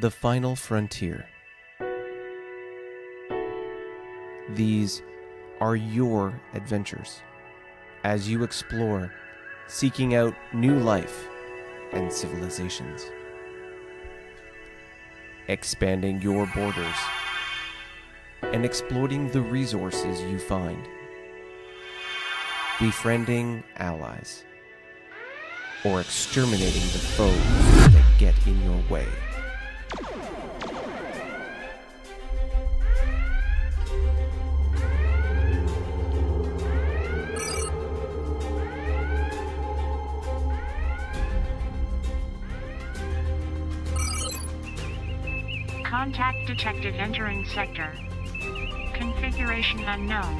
The Final Frontier. These are your adventures as you explore, seeking out new life and civilizations, expanding your borders and exploiting the resources you find, befriending allies, or exterminating the foes that get in your way. Contact detected entering sector. Configuration unknown.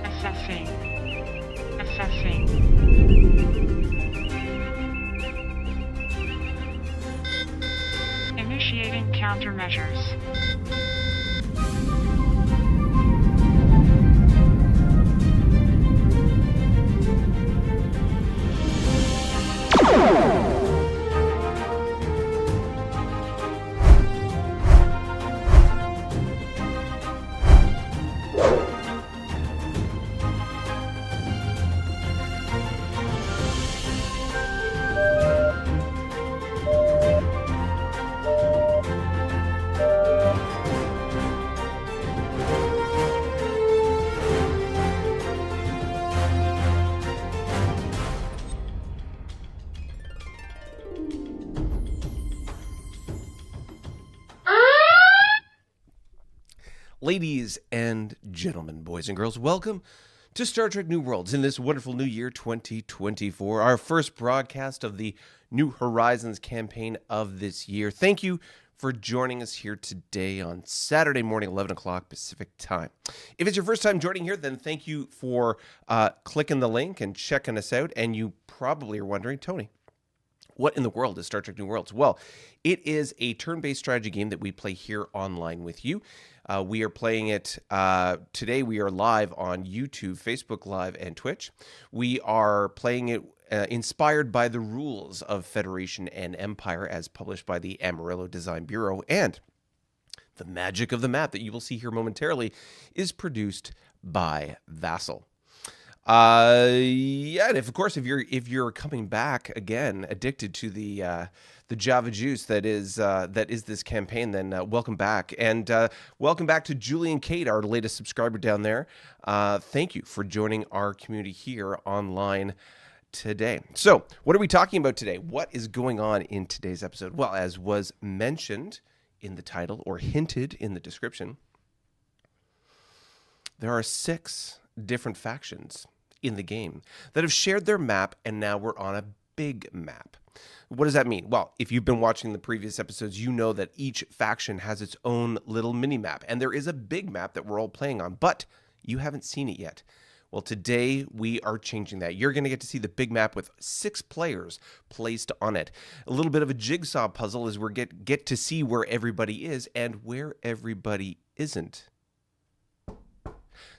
Assessing. Initiating countermeasures. Ladies and gentlemen, boys and girls, welcome to Star Trek New Worlds in this wonderful new year 2024, our first broadcast of the New Horizons campaign of this year. Thank you for joining us here today on Saturday morning, 11 o'clock Pacific time. If it's your first time joining here, then thank you for clicking the link and checking us out. And you probably are wondering, Tony, what in the world is Star Trek New Worlds? Well, it is a turn-based strategy game that we play here online with you. We are playing it today. We are live on YouTube, Facebook Live, and Twitch. We are playing it inspired by the rules of Federation and Empire as published by the Amarillo Design Bureau. And the magic of the map that you will see here momentarily is produced by Vassal. And if you're coming back again, addicted to the Java juice that is this campaign, then welcome back, and welcome back to Julie and Kate, our latest subscriber down there. Thank you for joining our community here online today. So, what are we talking about today? What is going on in today's episode? Well, as was mentioned in the title or hinted in the description, there are 6 different factions in the game that have shared their map, and now we're on a big map. What does that mean? Well, if you've been watching the previous episodes, you know that each faction has its own little mini map, and there is a big map that we're all playing on, but you haven't seen it yet. Well, today we are changing that. You're going to get to see the big map with 6 players placed on it. A little bit of a jigsaw puzzle as we get to see where everybody is and where everybody isn't.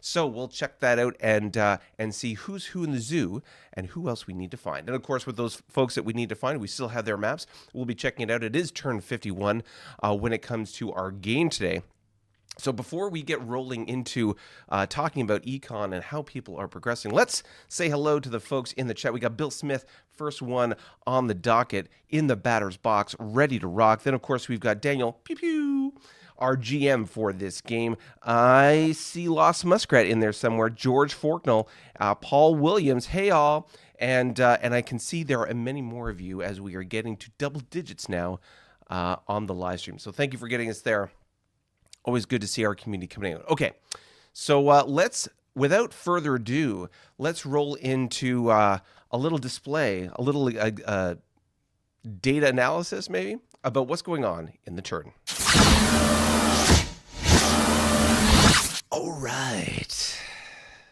So we'll check that out and see who's who in the zoo and who else we need to find. And of course, with those folks that we need to find, we still have their maps. We'll be checking it out. It is turn 51 when it comes to our game today. So before we get rolling into talking about econ and how people are progressing, let's say hello to the folks in the chat. We got Bill Smith, first one on the docket in the batter's box, ready to rock. Then, of course, we've got Daniel, pew pew, our GM for this game. I see Lost Muskrat in there somewhere. George Forknell, Paul Williams, hey all, and I can see there are many more of you as we are getting to double digits now on the live stream. So thank you for getting us there. Always good to see our community coming in. Okay, so let's, without further ado, let's roll into a little display, a little data analysis maybe about what's going on in the turn. All right.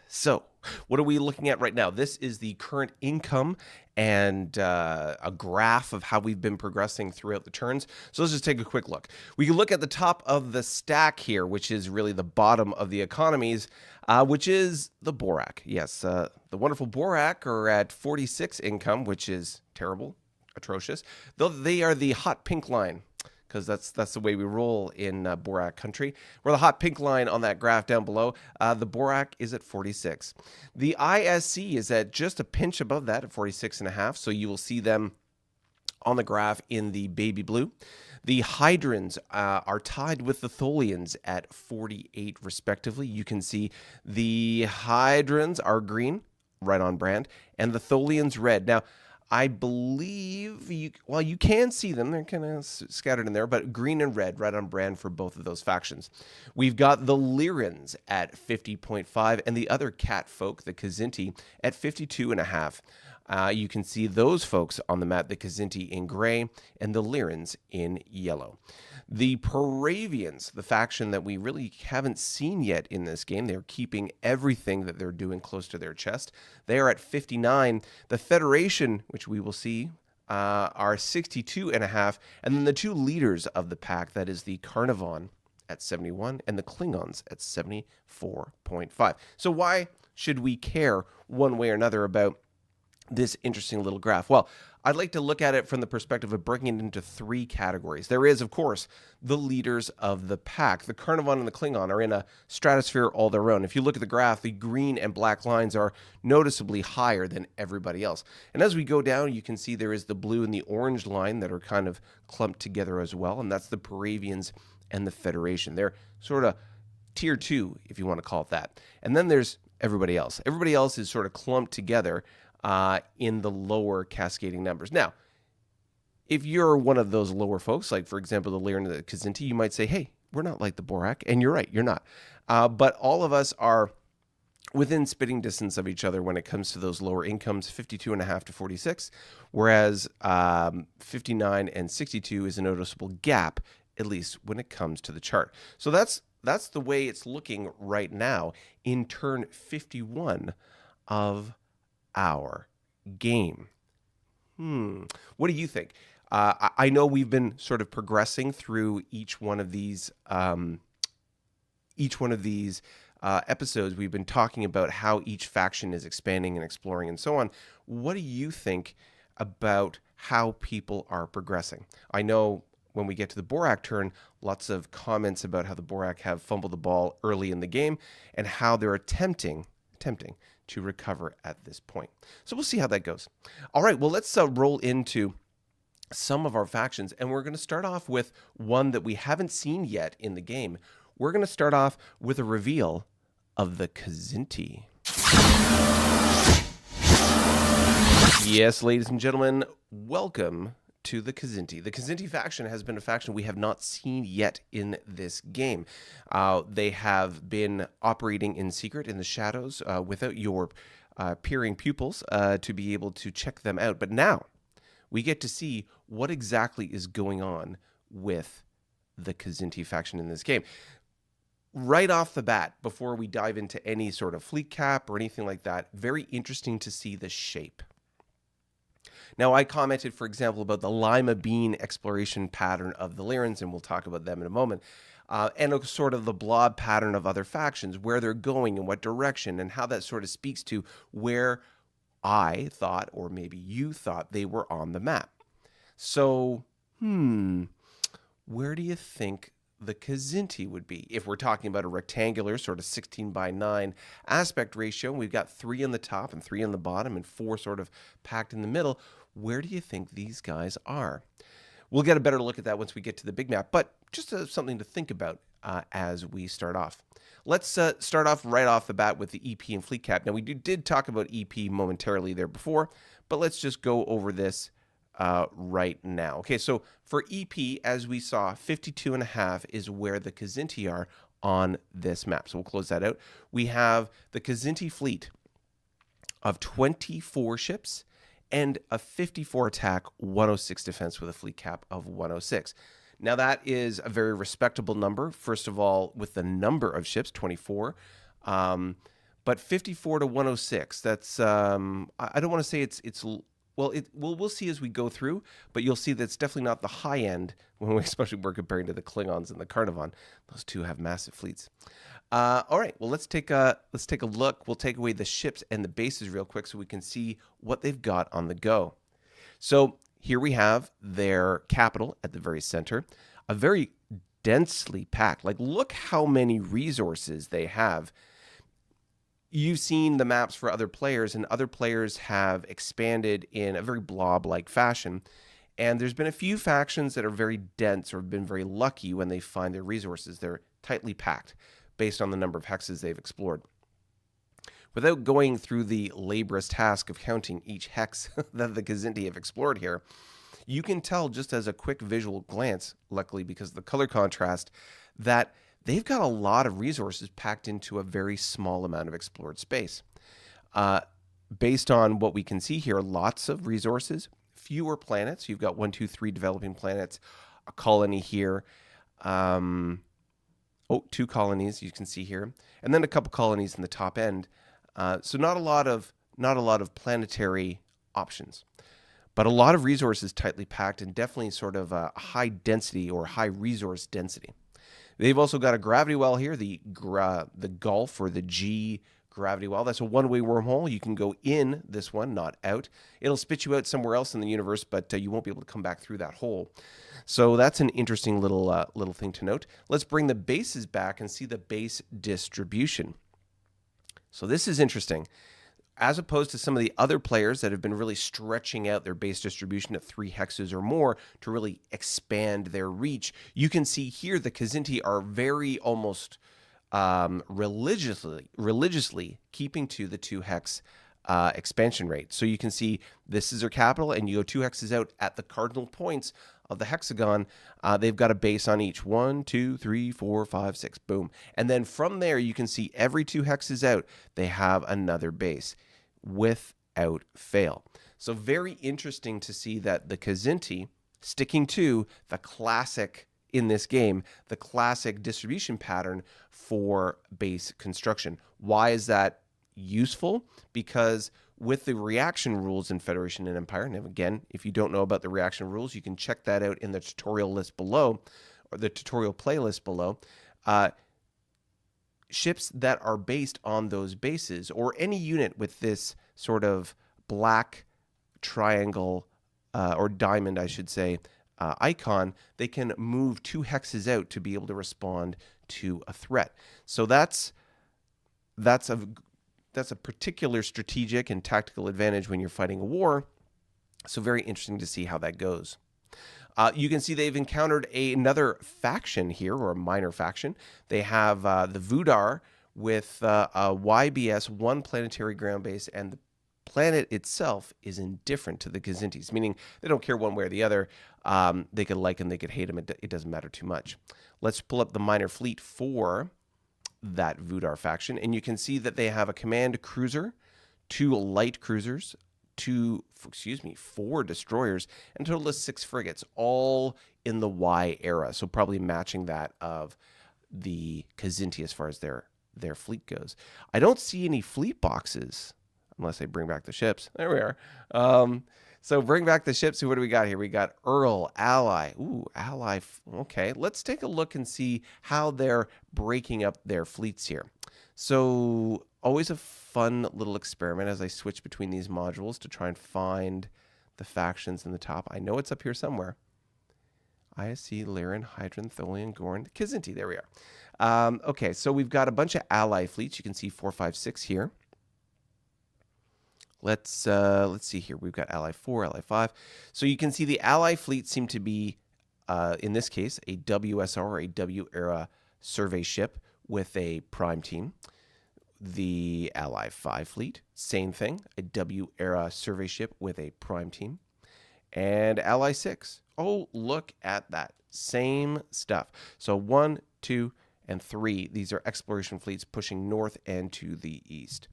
So, what are we looking at right now? This is the current income and a graph of how we've been progressing throughout the turns. So let's just take a quick look. We can look at the top of the stack here, which is really the bottom of the economies, which is the Borak. Yes, the wonderful Borak are at 46 income, which is terrible, atrocious. Though they are the hot pink line. because that's the way we roll in Borak country. We're the hot pink line on that graph down below. The Borak is at 46. The ISC is at just a pinch above that at 46.5. So you will see them on the graph in the baby blue. The Hydrons are tied with the Tholians at 48 respectively. You can see the Hydrons are green, right on brand, and the Tholians red. Now, I believe you can see them. They're kind of scattered in there, but green and red right on brand for both of those factions. We've got the Lyrans at 50.5 and the other cat folk, the Kzinti, at 52.5. You can see those folks on the map, the Kzinti in gray and the Lyrans in yellow. The Paravians, the faction that we really haven't seen yet in this game, they're keeping everything that they're doing close to their chest. They are at 59. The Federation, which we will see, are 62.5. And then the two leaders of the pack, that is the Carnivon at 71 and the Klingons at 74.5. So why should we care one way or another about this interesting little graph? Well, I'd like to look at it from the perspective of breaking it into three categories. There is, of course, the leaders of the pack. The Carnivon and the Klingon are in a stratosphere all their own. If you look at the graph, the green and black lines are noticeably higher than everybody else. And as we go down, you can see there is the blue and the orange line that are kind of clumped together as well, and that's the Paravians and the Federation. They're sort of tier 2, if you want to call it that. And then there's everybody else. Everybody else is sort of clumped together in the lower cascading numbers. Now, if you're one of those lower folks, like, for example, the Lyran and the Kzinti, you might say, hey, we're not like the Borak. And you're right, you're not. But all of us are within spitting distance of each other when it comes to those lower incomes, 52.5 to 46, whereas 59 and 62 is a noticeable gap, at least when it comes to the chart. So that's the way it's looking right now in turn 51 of our game. What do you think? I know we've been sort of progressing through each one of these episodes. We've been talking about how each faction is expanding and exploring and so on. What do you think about how people are progressing? I know when we get to the Borak turn, lots of comments about how the Borak have fumbled the ball early in the game and how they're attempting to recover at this point. So we'll see how that goes. All right, well, let's roll into some of our factions, and we're going to start off with one that we haven't seen yet in the game. We're going to start off with a reveal of the Kzinti. Yes, ladies and gentlemen, welcome to the Kzinti. The Kzinti faction has been a faction we have not seen yet in this game. They have been operating in secret in the shadows without your peering pupils to be able to check them out. But now we get to see what exactly is going on with the Kzinti faction in this game. Right off the bat, before we dive into any sort of fleet cap or anything like that, very interesting to see the shape. Now, I commented, for example, about the lima bean exploration pattern of the Lyrans, and we'll talk about them in a moment, and sort of the blob pattern of other factions, where they're going, in what direction, and how that sort of speaks to where I thought, or maybe you thought, they were on the map. So, where do you think the Kzinti would be? If we're talking about a rectangular sort of 16:9 aspect ratio, we've got 3 on the top and 3 on the bottom and 4 sort of packed in the middle. Where do you think these guys are? We'll get a better look at that once we get to the big map, but just something to think about as we start off. Let's start off right off the bat with the EP and fleet cap. Now, we did talk about EP momentarily there before, but let's just go over this right now. Okay, so for EP, as we saw, 52.5 is where the Kzinti are on this map. So we'll close that out. We have the Kzinti fleet of 24 ships and a 54 attack, 106 defense with a fleet cap of 106. Now, that is a very respectable number, first of all, with the number of ships, 24. But 54 to 106, that's, I don't want to say it's we'll see as we go through, but you'll see that's definitely not the high end when we, especially we're comparing to the Klingons and the Carnivon. Those two have massive fleets. All right, well, let's take a look. We'll take away the ships and the bases real quick so we can see what they've got on the go. So here we have their capital at the very center. a very densely packed. Like, look how many resources they have. You've seen the maps for other players, and other players have expanded in a very blob-like fashion. And there's been a few factions that are very dense or have been very lucky when they find their resources. They're tightly packed based on the number of hexes they've explored. Without going through the laborious task of counting each hex that the Kzinti have explored here, you can tell just as a quick visual glance, luckily because of the color contrast, that they've got a lot of resources packed into a very small amount of explored space. Based on what we can see here, lots of resources, fewer planets. You've got 1, 2, 3 developing planets, a colony here. 2 colonies you can see here, and then a couple colonies in the top end. So not a lot of planetary options, but a lot of resources tightly packed, and definitely sort of a high density or high resource density. They've also got a gravity well here, the Gulf or the G gravity well. That's a one-way wormhole. You can go in this one, not out. It'll spit you out somewhere else in the universe, but you won't be able to come back through that hole. So that's an interesting little thing to note. Let's bring the bases back and see the base distribution. So this is interesting. As opposed to some of the other players that have been really stretching out their base distribution to 3 hexes or more to really expand their reach, you can see here the Kzinti are very almost religiously keeping to the 2 hex expansion rate. So you can see this is their capital, and you go 2 hexes out at the cardinal points of the hexagon. They've got a base on each. 1, 2, 3, 4, 5, 6. Boom. And then from there, you can see every 2 hexes out, they have another base without fail. So very interesting to see that the Kzinti sticking to the classic in this game, the classic distribution pattern for base construction. Why is that useful? Because with the reaction rules in Federation and Empire, and again, if you don't know about the reaction rules, you can check that out in the tutorial list below, or the tutorial playlist below. Ships that are based on those bases, or any unit with this sort of black triangle, or diamond, I should say, icon, they can move 2 hexes out to be able to respond to a threat. So that's a particular strategic and tactical advantage when you're fighting a war. So very interesting to see how that goes. You can see they've encountered another faction here, or a minor faction. They have the Vudar with a YBS, 1 planetary ground base, and the planet itself is indifferent to the Kzintis, meaning they don't care one way or the other. They could like them, they could hate them. It doesn't matter too much. Let's pull up the minor fleet for that Vudar faction, and you can see that they have a command cruiser, 2 light cruisers, 4 destroyers, and a total of 6 frigates, all in the Y era. So probably matching that of the Kzinti as far as their fleet goes. I don't see any fleet boxes unless I bring back the ships. There we are. So bring back the ships. So what do we got here? We got Earl, Ally. Ooh, Ally. Okay, let's take a look and see how they're breaking up their fleets here. So always a fun little experiment as I switch between these modules to try and find the factions in the top. I know it's up here somewhere. ISC, Lyran, Hydran, Tholian, Gorn, Kzinti. There we are. Okay, so we've got a bunch of ally fleets. You can see 4, 5, 6 here. Let's see here. We've got Ally 4, Ally 5. So you can see the Ally fleet seem to be, in this case, a WSR or a W-era survey ship with a prime team. The Ally 5 fleet, same thing, a W-era survey ship with a prime team. And Ally 6. Oh, look at that. Same stuff. So 1, 2, and 3. These are exploration fleets pushing north and to the east.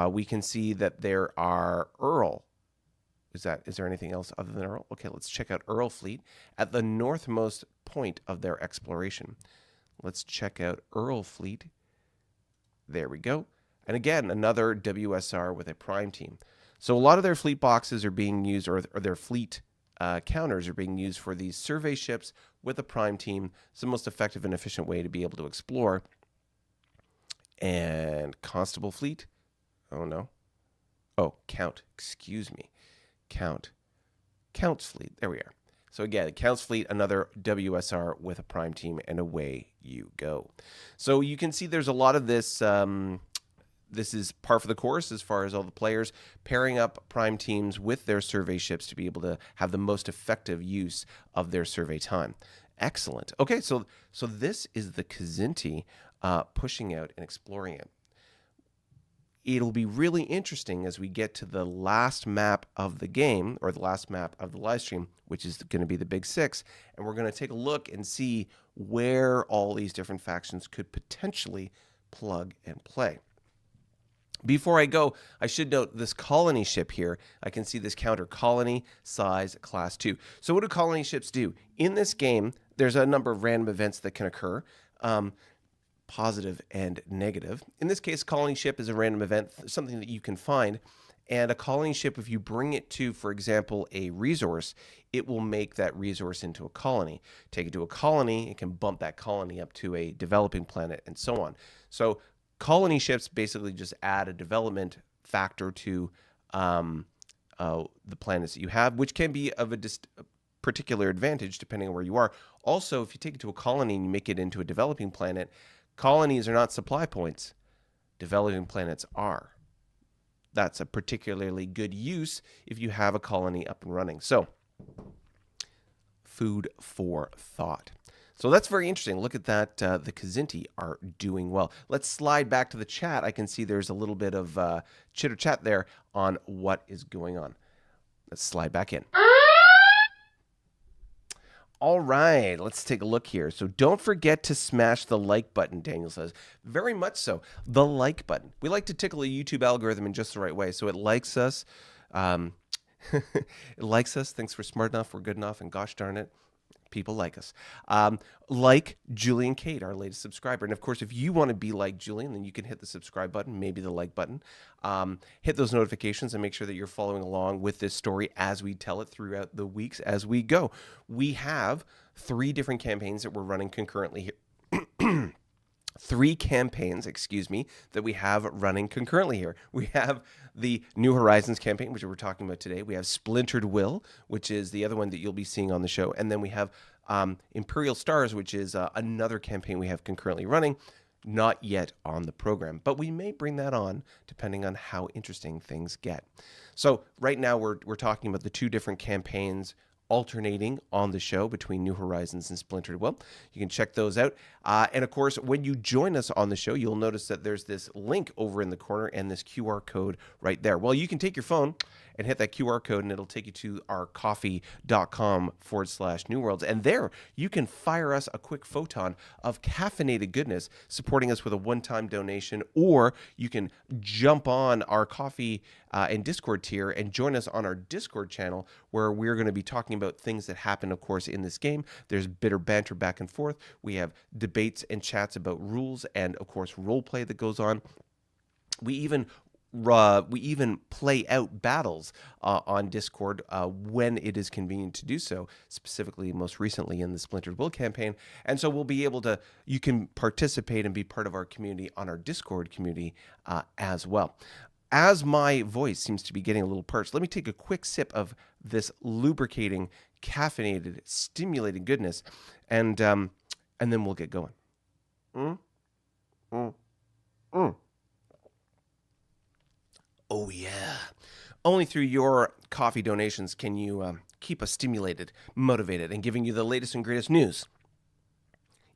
We can see that there are Earl. Is there anything else other than Earl? Okay, let's check out Earl fleet at the northmost point of their exploration. Let's check out Earl fleet. There we go. And again, another WSR with a prime team. So a lot of their fleet boxes are being used, or their fleet counters are being used for these survey ships with a prime team. It's the most effective and efficient way to be able to explore. And Constable fleet. Oh, no. Oh, Count. Excuse me. Count's fleet. There we are. So again, Count's Fleet, another WSR with a prime team, and away you go. So you can see there's a lot of this. This is par for the course as far as all the players pairing up prime teams with their survey ships to be able to have the most effective use of their survey time. Excellent. Okay, so this is the Kzinti pushing out and exploring it. It'll be really interesting as we get to the last map of the game, or the last map of the live stream, which is going to be the Big Six, and we're going to take a look and see where all these different factions could potentially plug and play. Before I go, I should note this colony ship here. I can see this counter, colony size class 2. So what do colony ships do? In this game, there's a number of random events that can occur. Positive and negative. In this case, colony ship is a random event, something that you can find. And a colony ship, if you bring it to, for example, a resource, it will make that resource into a colony. Take it to a colony, it can bump that colony up to a developing planet, and so on. So colony ships basically just add a development factor to the planets that you have, which can be of a particular advantage depending on where you are. Also, if you take it to a colony and you make it into a developing planet, colonies are not supply points. Developing planets are. That's a particularly good use if you have a colony up and running. So, food for thought. So that's very interesting. Look at that. The Kzinti are doing well. Let's slide back to the chat. I can see there's a little bit of chitter chat there on what is going on. Let's slide back in. All right, let's take a look here. So don't forget to smash the like button, Daniel says. Very much so. The like button. We like to tickle a YouTube algorithm in just the right way. So it likes us. It likes us, thinks we're smart enough, we're good enough, and gosh darn it, people like us. Like Julian Kate, our latest subscriber. And of course, if you want to be like Julian, then you can hit the subscribe button, maybe the like button. Hit those notifications and make sure that you're following along with this story as we tell it throughout the weeks as we go. We have 3 different campaigns that we're running concurrently here. 3 campaigns, that we have running concurrently here. We have the New Horizons campaign, which we're talking about today. We have Splintered Will, which is the other one that you'll be seeing on the show. And then we have Imperial Stars, which is another campaign we have concurrently running, not yet on the program. But we may bring that on depending on how interesting things get. So right now we're talking about the 2 different campaigns alternating on the show between New Horizons and Splintered Will. You can check those out. And of course, when you join us on the show, you'll notice that there's this link over in the corner and this QR code right there. Well, you can take your phone and hit that QR code and it'll take you to our coffee.com/New Worlds. And there you can fire us a quick photon of caffeinated goodness supporting us with a one-time donation, or you can jump on our coffee and Discord tier and join us on our Discord channel where we're going to be talking about things that happen, of course, in this game. There's bitter banter back and forth. We have debates and chats about rules and, of course, role play that goes on. We even play out battles on Discord when it is convenient to do so, specifically most recently in the Splintered Will campaign. And so we'll be able to, you can participate and be part of our community on our Discord community as well. As my voice seems to be getting a little parched, let me take a quick sip of this lubricating, caffeinated, stimulating goodness, and then we'll get going. Oh, yeah. Only through your coffee donations can you keep us stimulated, motivated, and giving you the latest and greatest news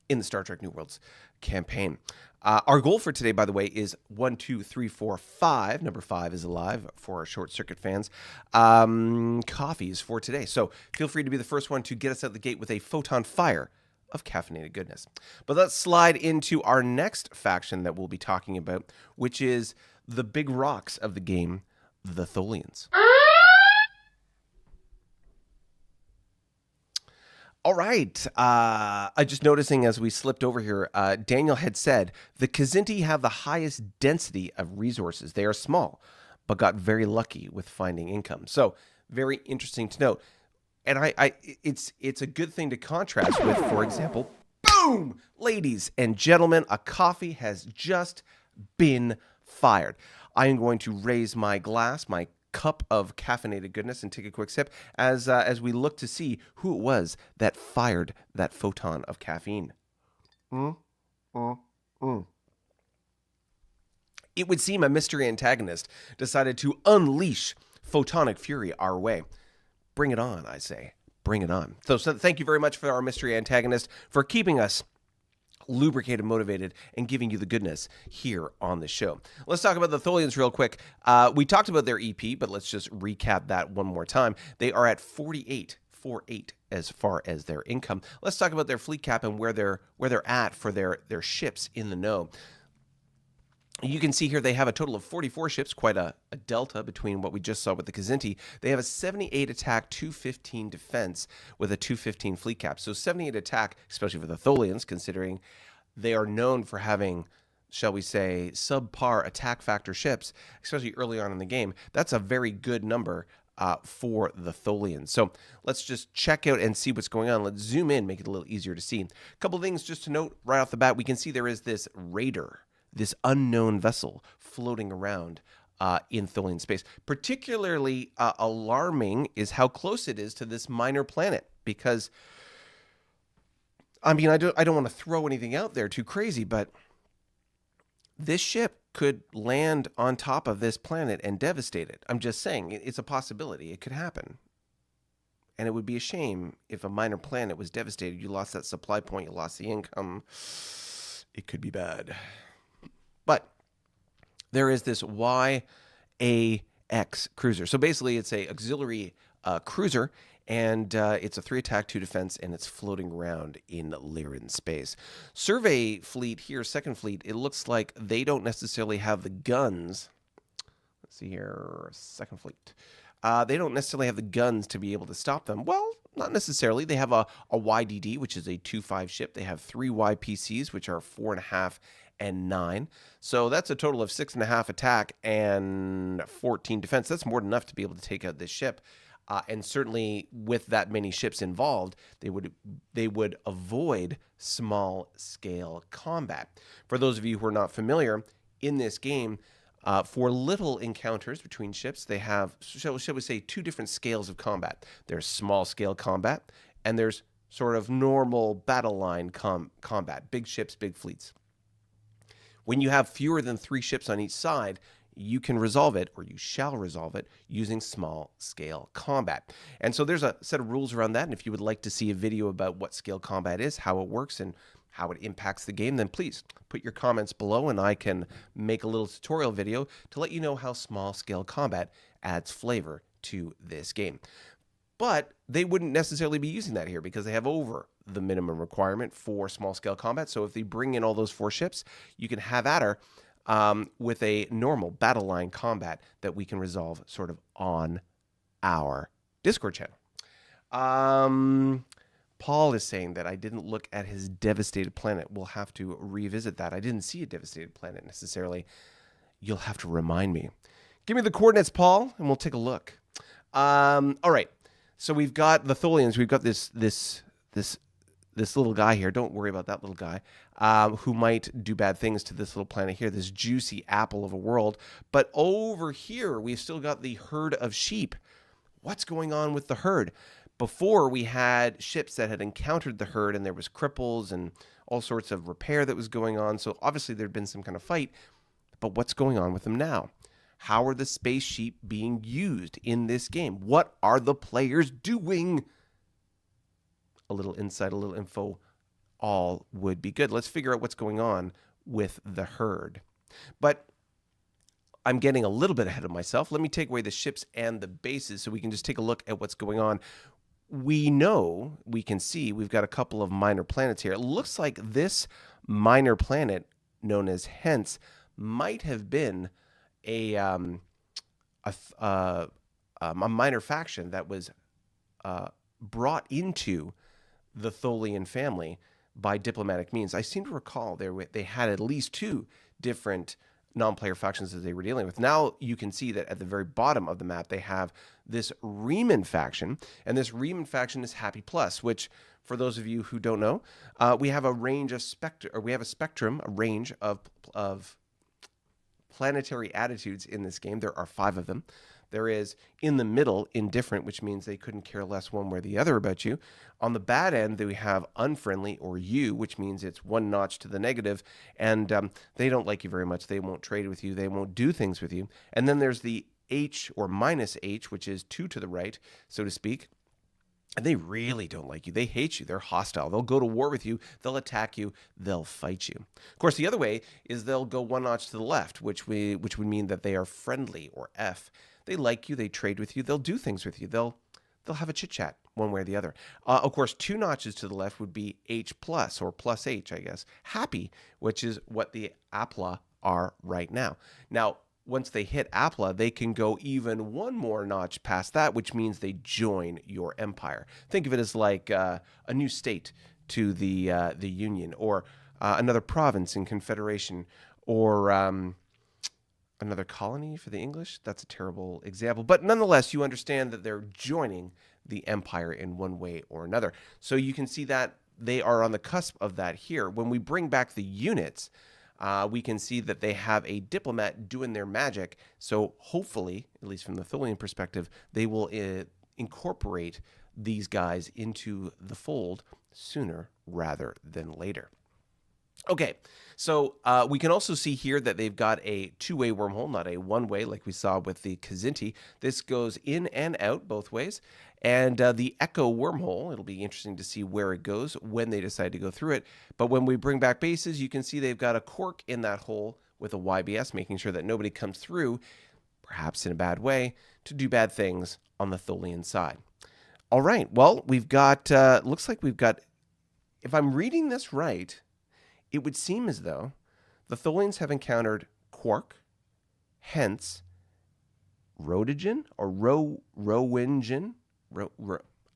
in the Star Trek New Worlds campaign. Our goal for today, by the way, is 1, 2, 3, 4, 5. Number 5 is alive for our short circuit fans. Coffees for today. So feel free to be the first one to get us out the gate with a photon fire of caffeinated goodness. But let's slide into our next faction that we'll be talking about, which is the big rocks of the game, the Tholians. All right. I just noticing as we slipped over here, Daniel had said the Kzinti have the highest density of resources. They are small, but got very lucky with finding income. So very interesting to note. And it's a good thing to contrast with, for example, boom, ladies and gentlemen, a coffee has just been fired. I am going to raise my glass, my cup of caffeinated goodness and take a quick sip as we look to see who it was that fired that photon of caffeine. It would seem a mystery antagonist decided to unleash photonic fury our way. Bring it on, I say. Bring it on. So thank you very much for our mystery antagonist for keeping us lubricated, motivated, and giving you the goodness here on the show. Let's talk about the Tholians real quick. We talked about their EP, but let's just recap that one more time. They are at 48 as far as their income. Let's talk about their fleet cap and where they're at for their ships in the know. You can see here they have a total of 44 ships, quite a delta between what we just saw with the Kzinti. They have a 78 attack, 215 defense with a 215 fleet cap. So 78 attack, especially for the Tholians, considering they are known for having, shall we say, subpar attack factor ships, especially early on in the game. That's a very good number for the Tholians. So let's just check out and see what's going on. Let's zoom in, make it a little easier to see. A couple of things just to note right off the bat. We can see there is this raider, this unknown vessel floating around in Tholian space. Particularly alarming is how close it is to this minor planet, because, I mean, I don't want to throw anything out there too crazy, but this ship could land on top of this planet and devastate it. I'm just saying, it's a possibility. It could happen. And it would be a shame if a minor planet was devastated. You lost that supply point, you lost the income. It could be bad. But there is this YAX cruiser. So basically, it's a auxiliary cruiser, and it's a 3 attack, 2 defense, and it's floating around in Lyran space. Survey fleet here, second fleet, it looks like they don't necessarily have the guns. Let's see here, second fleet. They don't necessarily have the guns to be able to stop them. Well, not necessarily. They have a YDD, which is a 2-5 ship. They have 3 YPCs, which are 4.5 and 9. So that's a total of 6.5 attack and 14 defense. That's more than enough to be able to take out this ship. And certainly with that many ships involved, they would avoid small scale combat. For those of you who are not familiar, in this game, for little encounters between ships, they have, shall we say, 2 different scales of combat. There's small scale combat, and there's sort of normal battle line combat, big ships, big fleets. When you have fewer than 3 ships on each side, you can resolve it, or you shall resolve it, using small scale combat. And so there's a set of rules around that, and if you would like to see a video about what scale combat is, how it works, and how it impacts the game, then please put your comments below, and I can make a little tutorial video to let you know how small scale combat adds flavor to this game. But they wouldn't necessarily be using that here because they have over the minimum requirement for small scale combat. So if they bring in all those 4 ships, you can have at her with a normal battle line combat that we can resolve sort of on our Discord channel. Paul is saying that I didn't look at his devastated planet. We'll have to revisit that. I didn't see a devastated planet necessarily. You'll have to remind me. Give me the coordinates, Paul, and we'll take a look. All right. So we've got the Tholians. We've got this little guy here. Don't worry about that little guy who might do bad things to this little planet here, this juicy apple of a world. But over here, we've still got the herd of sheep. What's going on with the herd? Before, we had ships that had encountered the herd, and there was cripples and all sorts of repair that was going on. So obviously there'd been some kind of fight. But what's going on with them now? How are the space sheep being used in this game? What are the players doing? A little insight, a little info, all would be good. Let's figure out what's going on with the herd. But I'm getting a little bit ahead of myself. Let me take away the ships and the bases so we can just take a look at what's going on. We know, we can see, we've got a couple of minor planets here. It looks like this minor planet, known as Hence, might have been a minor faction that was brought into the Tholian family by diplomatic means. I seem to recall they had at least 2 different non-player factions that they were dealing with. Now you can see that at the very bottom of the map they have this Riemann faction, and this Riemann faction is Happy Plus, which, for those of you who don't know, we have a range of a range of planetary attitudes in this game. There are 5 of them. There is in the middle, indifferent, which means they couldn't care less one way or the other about you. On the bad end, we have unfriendly, or U, which means it's one notch to the negative, and they don't like you very much. They won't trade with you. They won't do things with you. And then there's the H, or minus H, which is 2 to the right, so to speak. And they really don't like you. They hate you. They're hostile. They'll go to war with you. They'll attack you. They'll fight you. Of course, the other way is they'll go one notch to the left, which would mean that they are friendly, or F. They like you. They trade with you. They'll do things with you. They'll have a chit chat one way or the other. Of course, 2 notches to the left would be H plus, or plus H, I guess. Happy, which is what the Apla are right now. Now, once they hit Apla, they can go even one more notch past that, which means they join your empire. Think of it as like a new state to the Union, or another province in Confederation, or another colony for the English. That's a terrible example. But nonetheless, you understand that they're joining the empire in one way or another. So you can see that they are on the cusp of that here. When we bring back the units, we can see that they have a diplomat doing their magic. So hopefully, at least from the Tholian perspective, they will incorporate these guys into the fold sooner rather than later. Okay, so we can also see here that they've got a two-way wormhole, not a one-way like we saw with the Kzinti. This goes in and out both ways. And the Echo wormhole, it'll be interesting to see where it goes when they decide to go through it. But when we bring back bases, you can see they've got a cork in that hole with a YBS, making sure that nobody comes through, perhaps in a bad way, to do bad things on the Tholian side. All right, well, we've got, looks like we've got, if I'm reading this right, it would seem as though the Tholians have encountered quark, hence Rhodogen, or Rowingen.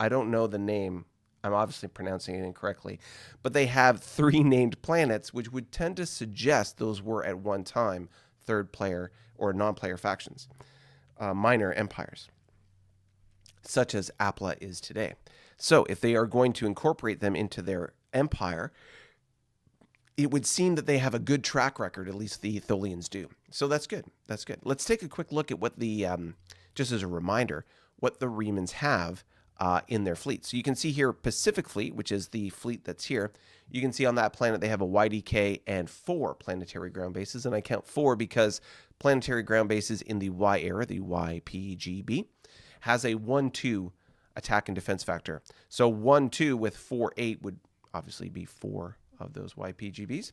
I don't know the name. I'm obviously pronouncing it incorrectly. But they have 3 named planets, which would tend to suggest those were at one time third player or non-player factions, minor empires, such as Apla is today. So if they are going to incorporate them into their empire, it would seem that they have a good track record, at least the Tholians do. So that's good. That's good. Let's take a quick look at what the, just as a reminder, what the Remans have in their fleet. So you can see here Pacific Fleet, which is the fleet that's here. You can see on that planet they have a YDK and 4 planetary ground bases. And I count 4 because planetary ground bases in the Y era, the YPGB, has a 1-2 attack and defense factor. So 1-2 with 4-8 would obviously be 4 of those YPGBs.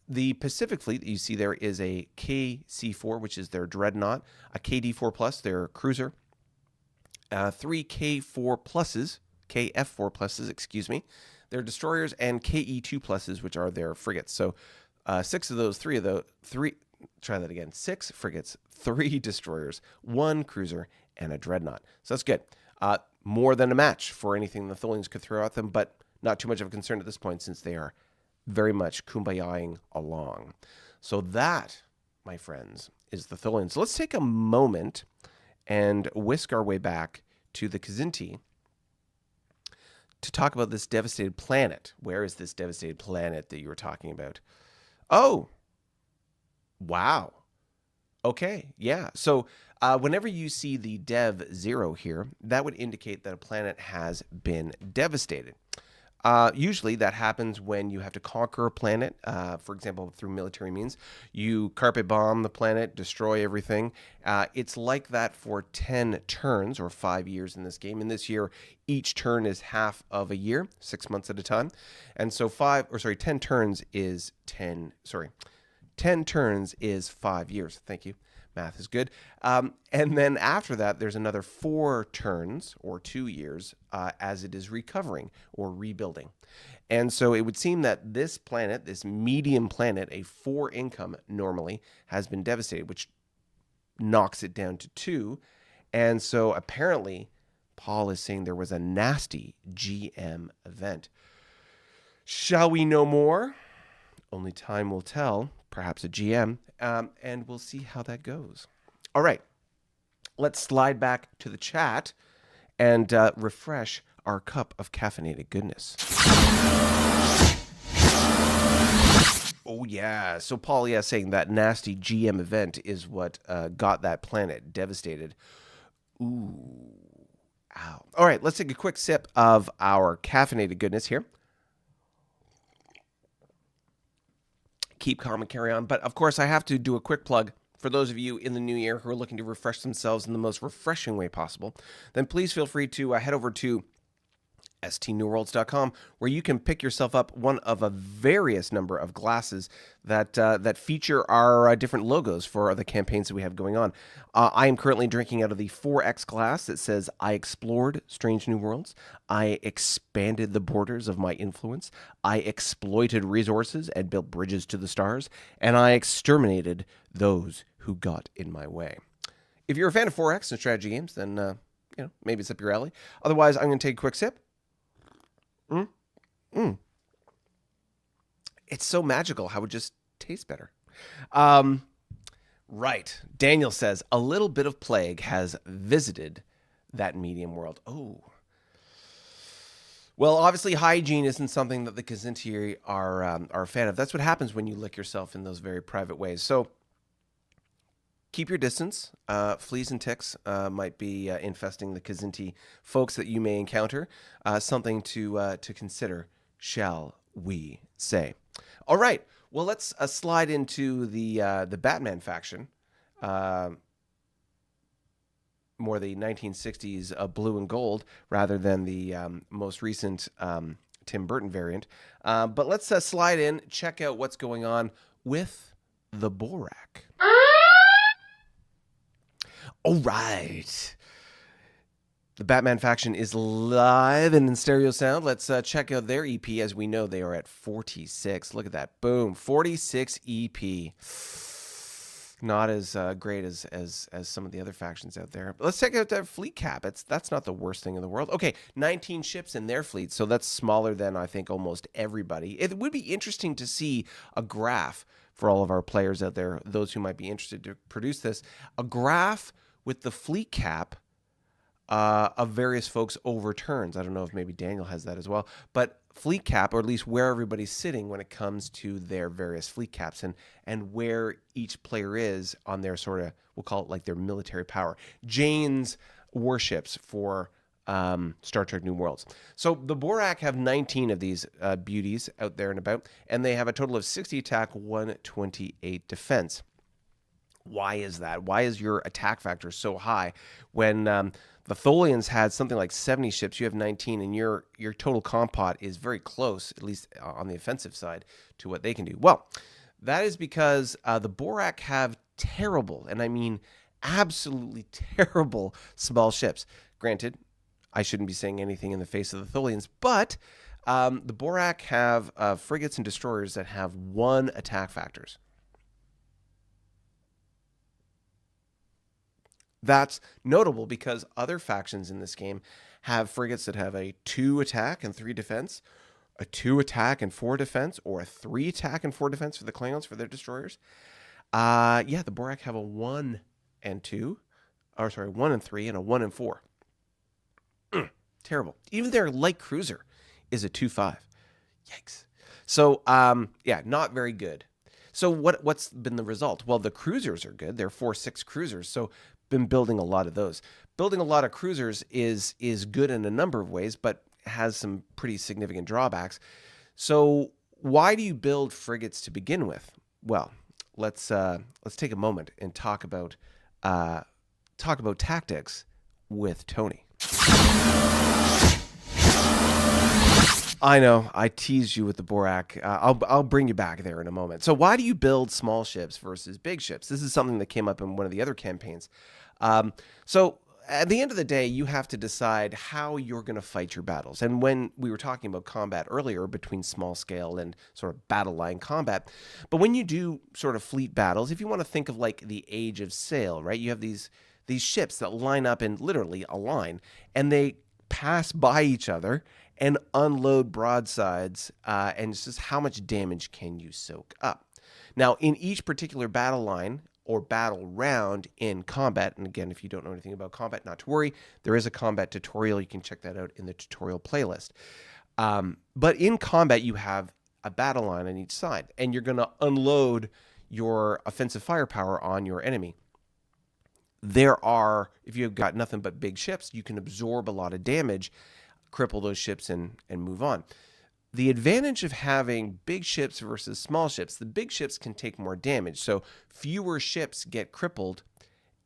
The Pacific Fleet that you see there is a KC4, which is their dreadnought, a KD4 plus, their cruiser, 3 K4 pluses, KF4 pluses, excuse me, their destroyers, and KE2 pluses, which are their frigates. So 6 of those, 6 frigates, 3 destroyers, 1 cruiser, and a dreadnought. So that's good. More than a match for anything the Tholians could throw at them, but not too much of a concern at this point since they are very much kumbayaing along. So that, my friends, is the Tholians. So let's take a moment and whisk our way back to the Kzinti to talk about this devastated planet. Where is this devastated planet that you were talking about? Oh, wow. Okay, yeah. So whenever you see the Dev 0 here, that would indicate that a planet has been devastated. Usually that happens when you have to conquer a planet, for example, through military means. You carpet bomb the planet, destroy everything. It's like that for 10 turns, or 5 years in this game. In this year, each turn is half of a year, 6 months at a time. And so 10 turns is 10 turns is 5 years. Thank you. Math is good. And then after that, there's another 4 turns, or 2 years, as it is recovering or rebuilding. And so it would seem that this planet, this medium planet, a 4 income normally, has been devastated, which knocks it down to 2. And so apparently, Paul is saying there was a nasty GM event. Shall we know more? Only time will tell. Perhaps a GM, and we'll see how that goes. All right, let's slide back to the chat and refresh our cup of caffeinated goodness. Oh, yeah. So Paul, yeah, saying that nasty GM event is what got that planet devastated. Ooh. Ow. All right, let's take a quick sip of our caffeinated goodness here. Keep calm and carry on. But of course, I have to do a quick plug for those of you in the new year who are looking to refresh themselves in the most refreshing way possible. Then please feel free to head over to stnewworlds.com, where you can pick yourself up one of a various number of glasses that feature our different logos for the campaigns that we have going on. I am currently drinking out of the 4X glass that says, I explored strange new worlds, I expanded the borders of my influence, I exploited resources and built bridges to the stars, and I exterminated those who got in my way. If you're a fan of 4X and strategy games, then maybe it's up your alley. Otherwise, I'm going to take a quick sip. It's so magical how it just tastes better. Right. Daniel says, a little bit of plague has visited that medium world. Oh. Well, obviously, hygiene isn't something that the Kzinti are a fan of. That's what happens when you lick yourself in those very private ways. So keep your distance. Fleas and ticks might be infesting the Kzinti folks that you may encounter. Something to consider, shall we say. All right. Well, let's slide into the Batman faction. More the 1960s blue and gold rather than the most recent Tim Burton variant. But let's slide in, check out what's going on with the Borak. All right. The Batman faction is live and in stereo sound. Let's check out their EP. As we know, they are at 46. Look at that. Boom. 46 EP. Not as great as some of the other factions out there. But let's check out their fleet cap. That's not the worst thing in the world. Okay, 19 ships in their fleet. So that's smaller than, I think, almost everybody. It would be interesting to see a graph for all of our players out there, those who might be interested to produce this, a graph with the fleet cap of various folks over turns. I don't know if maybe Daniel has that as well, but fleet cap, or at least where everybody's sitting when it comes to their various fleet caps and where each player is on their sort of, we'll call it like their military power. Jane's warships for Star Trek New Worlds. So the Borak have 19 of these beauties out there and about, and they have a total of 60 attack, 128 defense. Why is that? Why is your attack factor so high when the Tholians had something like 70 ships, you have 19, and your total compot is very close, at least on the offensive side, to what they can do? Well, that is because the Borak have terrible, and I mean absolutely terrible, small ships. Granted, I shouldn't be saying anything in the face of the Tholians, but the Borak have frigates and destroyers that have 1 attack factors. That's notable because other factions in this game have frigates that have a 2 attack and 3 defense, a 2 attack and 4 defense, or a 3 attack and 4 defense for the Klingons for their destroyers. The Borak have a 1 and 2, 1 and 3, and a 1 and 4. Terrible. Even their light cruiser is a 2-5. Yikes. So, not very good. So what's been the result? Well, the cruisers are good. They're 4-6 cruisers. So been building a lot of those. Building a lot of cruisers is good in a number of ways, but has some pretty significant drawbacks. So why do you build frigates to begin with? Well, let's take a moment and talk about tactics with Tony. I know, I teased you with the Borak. I'll bring you back there in a moment. So why do you build small ships versus big ships? This is something that came up in one of the other campaigns. So at the end of the day, you have to decide how you're going to fight your battles. And when we were talking about combat earlier between small scale and sort of battle line combat, but when you do sort of fleet battles, if you want to think of like the Age of Sail, right? You have these ships that line up in literally a line, and they pass by each other and unload broadsides, and it's just how much damage can you soak up. Now, in each particular battle line or battle round in combat, and again, if you don't know anything about combat, not to worry, there is a combat tutorial. You can check that out in the tutorial playlist. But in combat, you have a battle line on each side, and you're going to unload your offensive firepower on your enemy. If you've got nothing but big ships, you can absorb a lot of damage, cripple those ships, and move on. The advantage of having big ships versus small ships, the big ships can take more damage. So fewer ships get crippled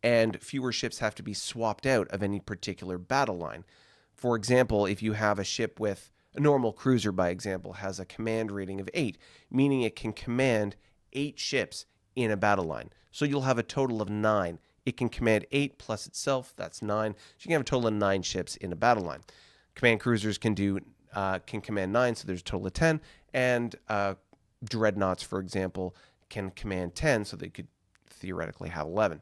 and fewer ships have to be swapped out of any particular battle line. For example, if you have a ship with a normal cruiser, by example, has a command rating of 8, meaning it can command 8 ships in a battle line. So you'll have a total of 9. It can command 8 plus itself, that's 9. So you can have a total of 9 ships in a battle line. Command cruisers can command 9, so there's a total of 10. And dreadnoughts, for example, can command 10, so they could theoretically have 11.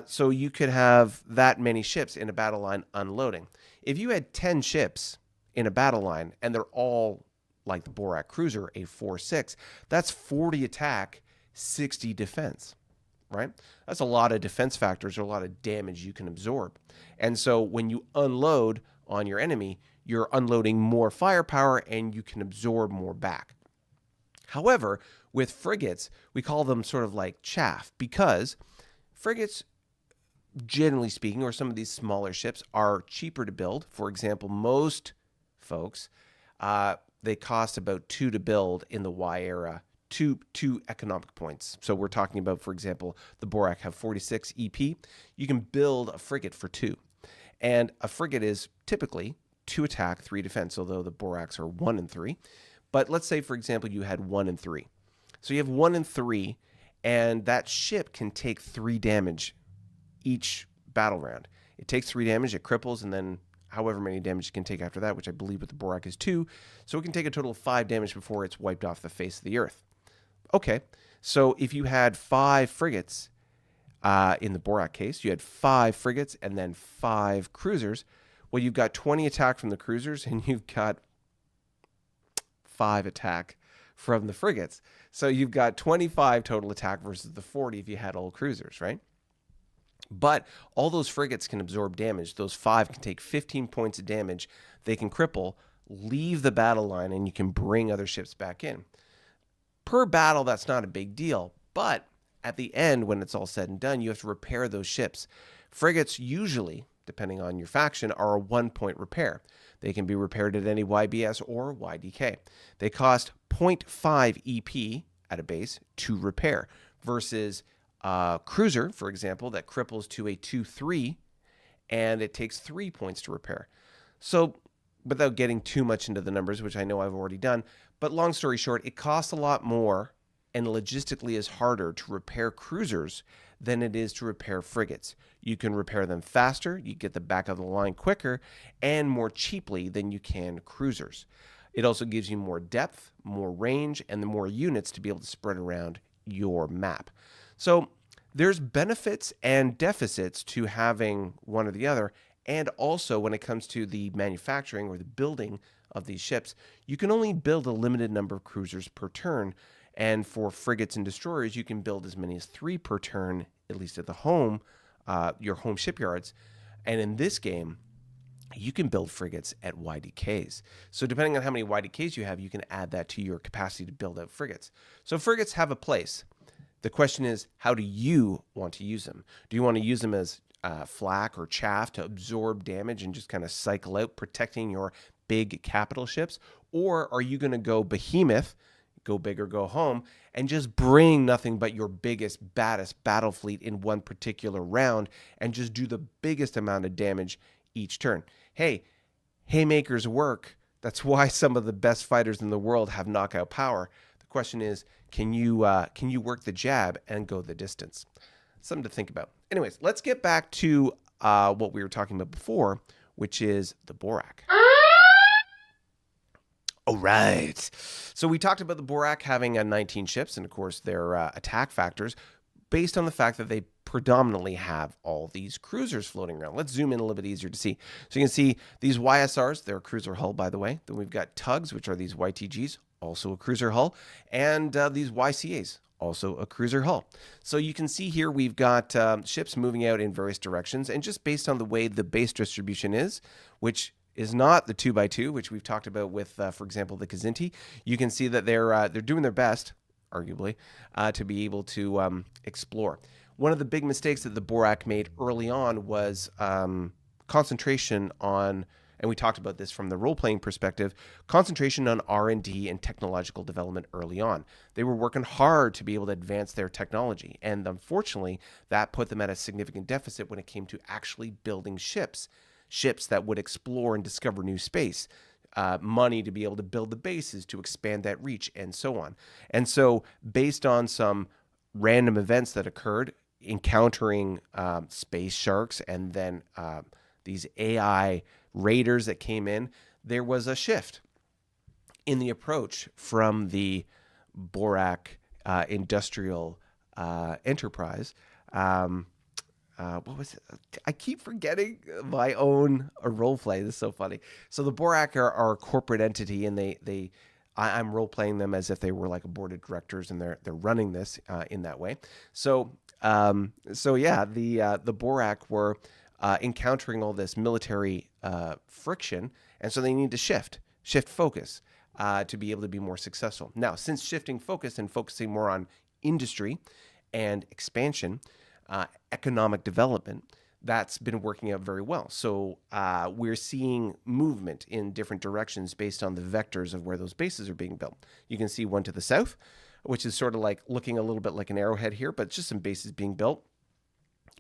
So you could have that many ships in a battle line unloading. If you had 10 ships in a battle line, and they're all like the Borak cruiser, a 4-6, that's 40 attack, 60 defense, right? That's a lot of defense factors or a lot of damage you can absorb. And so when you unload on your enemy, you're unloading more firepower and you can absorb more back. However, with frigates, we call them sort of like chaff, because frigates, generally speaking, or some of these smaller ships, are cheaper to build. For example, most folks, they cost about 2 to build in the Y era, two economic points. So we're talking about, for example, the Borak have 46 EP. You can build a frigate for 2. And a frigate is typically 2 attack, 3 defense, although the Boraks are 1 and 3. But let's say, for example, you had 1 and 3. So you have 1 and 3, and that ship can take 3 damage each battle round. It takes 3 damage, it cripples, and then however many damage it can take after that, which I believe with the Borak is 2. So it can take a total of 5 damage before it's wiped off the face of the earth. Okay, so if you had 5 frigates, in the Borak case, you had 5 frigates and then 5 cruisers. Well, you've got 20 attack from the cruisers and you've got 5 attack from the frigates. So you've got 25 total attack versus the 40 if you had all cruisers, right? But all those frigates can absorb damage. Those 5 can take 15 points of damage. They can cripple, leave the battle line, and you can bring other ships back in. Per battle, that's not a big deal. But at the end, when it's all said and done, you have to repair those ships. Frigates usually, depending on your faction, are a 1-point repair. They can be repaired at any YBS or YDK. They cost 0.5 EP at a base to repair versus a cruiser, for example, that cripples to a 2-3, and it takes 3 points to repair. So without getting too much into the numbers, which I know I've already done, but long story short, it costs a lot more and logistically is harder to repair cruisers than it is to repair frigates. You can repair them faster, you get them back of the line quicker, and more cheaply than you can cruisers. It also gives you more depth, more range, and the more units to be able to spread around your map. So there's benefits and deficits to having one or the other. And also when it comes to the manufacturing or the building of these ships, you can only build a limited number of cruisers per turn. And for frigates and destroyers, you can build as many as 3 per turn, at least at the home, your home shipyards. And in this game, you can build frigates at YDKs. So depending on how many YDKs you have, you can add that to your capacity to build out frigates. So frigates have a place. The question is, how do you want to use them? Do you want to use them as flak or chaff to absorb damage and just kind of cycle out, protecting your big capital ships? Or are you going to go behemoth, go big or go home, and just bring nothing but your biggest, baddest battle fleet in one particular round and just do the biggest amount of damage each turn? Hey, haymakers work. That's why some of the best fighters in the world have knockout power. The question is, can you work the jab and go the distance? Something to think about. Anyways, let's get back to what we were talking about before, which is the Borak. All right. So we talked about the Borak having 19 ships, and of course their attack factors, based on the fact that they predominantly have all these cruisers floating around. Let's zoom in a little bit easier to see. So you can see these YSRs, they're a cruiser hull, by the way. Then we've got tugs, which are these YTGs, also a cruiser hull, and these YCAs, also a cruiser hull. So you can see here we've got ships moving out in various directions, and just based on the way the base distribution is, which is not the 2x2, which we've talked about with, for example, the Kzinti. You can see that they're doing their best, arguably, to be able to explore. One of the big mistakes that the Borak made early on was concentration on, and we talked about this from the role-playing perspective, concentration on R&D and technological development early on. They were working hard to be able to advance their technology, and unfortunately, that put them at a significant deficit when it came to actually building ships that would explore and discover new space, money to be able to build the bases, to expand that reach, and so on. And so, based on some random events that occurred, encountering space sharks and then these AI raiders that came in, there was a shift in the approach from the Borak industrial enterprise. What was it? I keep forgetting my own role play. This is so funny. So the Borak are a corporate entity, and I'm role playing them as if they were like a board of directors, and they're running this in that way. So yeah, the Borak were encountering all this military friction, and so they need to shift focus to be able to be more successful. Now, since shifting focus and focusing more on industry and expansion, economic development, that's been working out very well. So we're seeing movement in different directions based on the vectors of where those bases are being built. You can see one to the south, which is sort of like looking a little bit like an arrowhead here, but just some bases being built.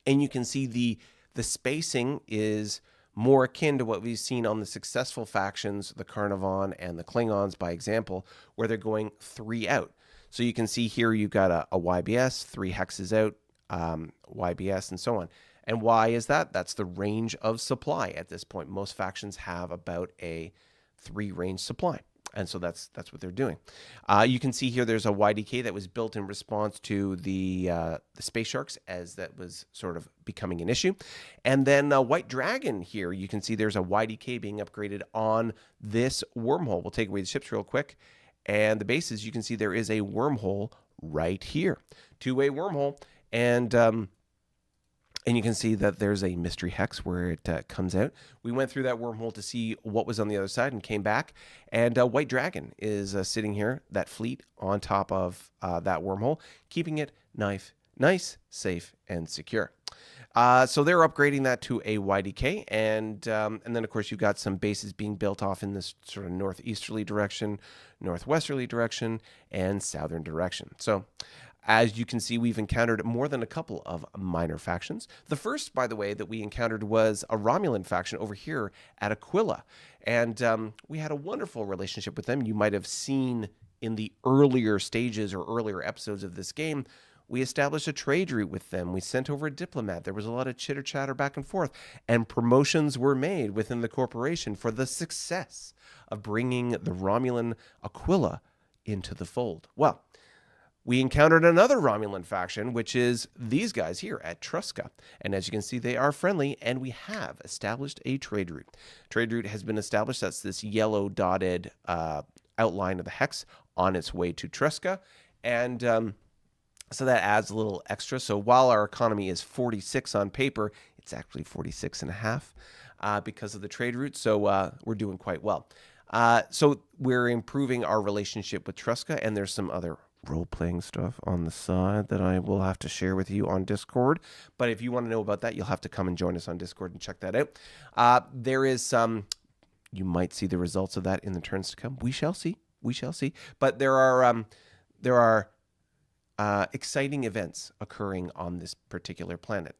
And you can see the spacing is more akin to what we've seen on the successful factions, the Carnarvon and the Klingons, by example, where they're going 3 out. So you can see here you've got a YBS, 3 hexes out, YBS, and so on. And why is that? That's the range of supply at this point. Most factions have about a 3 range supply. And so that's what they're doing. You can see here there's a YDK that was built in response to the space sharks, as that was sort of becoming an issue. And then White Dragon here, you can see there's a YDK being upgraded on this wormhole. We'll take away the ships real quick. And the bases, you can see there is a wormhole right here. 2-way wormhole. And you can see that there's a mystery hex where it comes out. We went through that wormhole to see what was on the other side and came back. And White Dragon is sitting here, that fleet, on top of that wormhole, keeping it nice, safe, and secure. So they're upgrading that to a YDK. And then, of course, you've got some bases being built off in this sort of northeasterly direction, northwesterly direction, and southern direction. So as you can see, we've encountered more than a couple of minor factions. The first, by the way, that we encountered was a Romulan faction over here at Aquila. And we had a wonderful relationship with them. You might have seen in the earlier stages or earlier episodes of this game, we established a trade route with them. We sent over a diplomat. There was a lot of chitter-chatter back and forth. And promotions were made within the corporation for the success of bringing the Romulan Aquila into the fold. Well, we encountered another Romulan faction, which is these guys here at Trusca. And as you can see, they are friendly, and we have established a trade route. Trade route has been established. That's this yellow dotted outline of the hex on its way to Trusca. And so that adds a little extra. So while our economy is 46 on paper, it's actually 46 and a half because of the trade route. So we're doing quite well. So we're improving our relationship with Trusca, and there's some other role-playing stuff on the side that I will have to share with you on Discord. But if you want to know about that, you'll have to come and join us on Discord and check that out. There is some, you might see the results of that in the turns to come. We shall see. But there are exciting events occurring on this particular planet.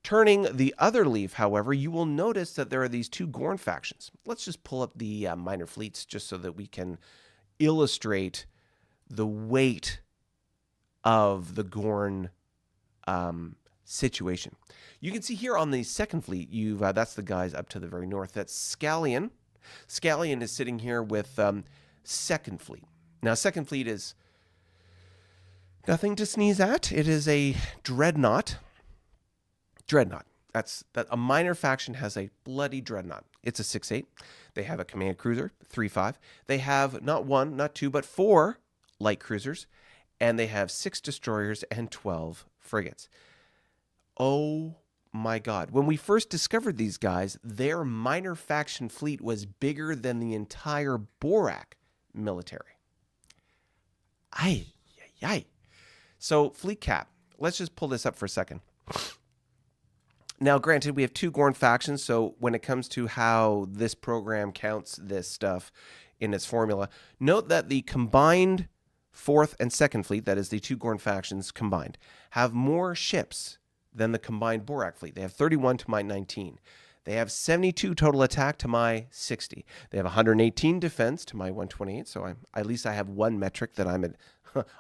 Turning the other leaf, however, you will notice that there are these 2 Gorn factions. Let's just pull up the minor fleets just so that we can illustrate the weight of the Gorn situation. You can see here on the second fleet, that's the guys up to the very north. That's Scallion. Scallion is sitting here with second fleet. Now, second fleet is nothing to sneeze at. It is a dreadnought. That's a minor faction has a bloody dreadnought. It's a 6.8. They have a command cruiser, 3.5. They have not 1, not 2, but 4 light cruisers, and they have 6 destroyers and 12 frigates. Oh my God. When we first discovered these guys, their minor faction fleet was bigger than the entire Borak military. Aye. So, fleet cap. Let's just pull this up for a second. Now, granted, we have 2 Gorn factions, so when it comes to how this program counts this stuff in its formula, note that the combined 4th and 2nd fleet, that is the 2 Gorn factions combined, have more ships than the combined Borak fleet. They have 31 to my 19. They have 72 total attack to my 60. They have 118 defense to my 128, so at least I have one metric that I'm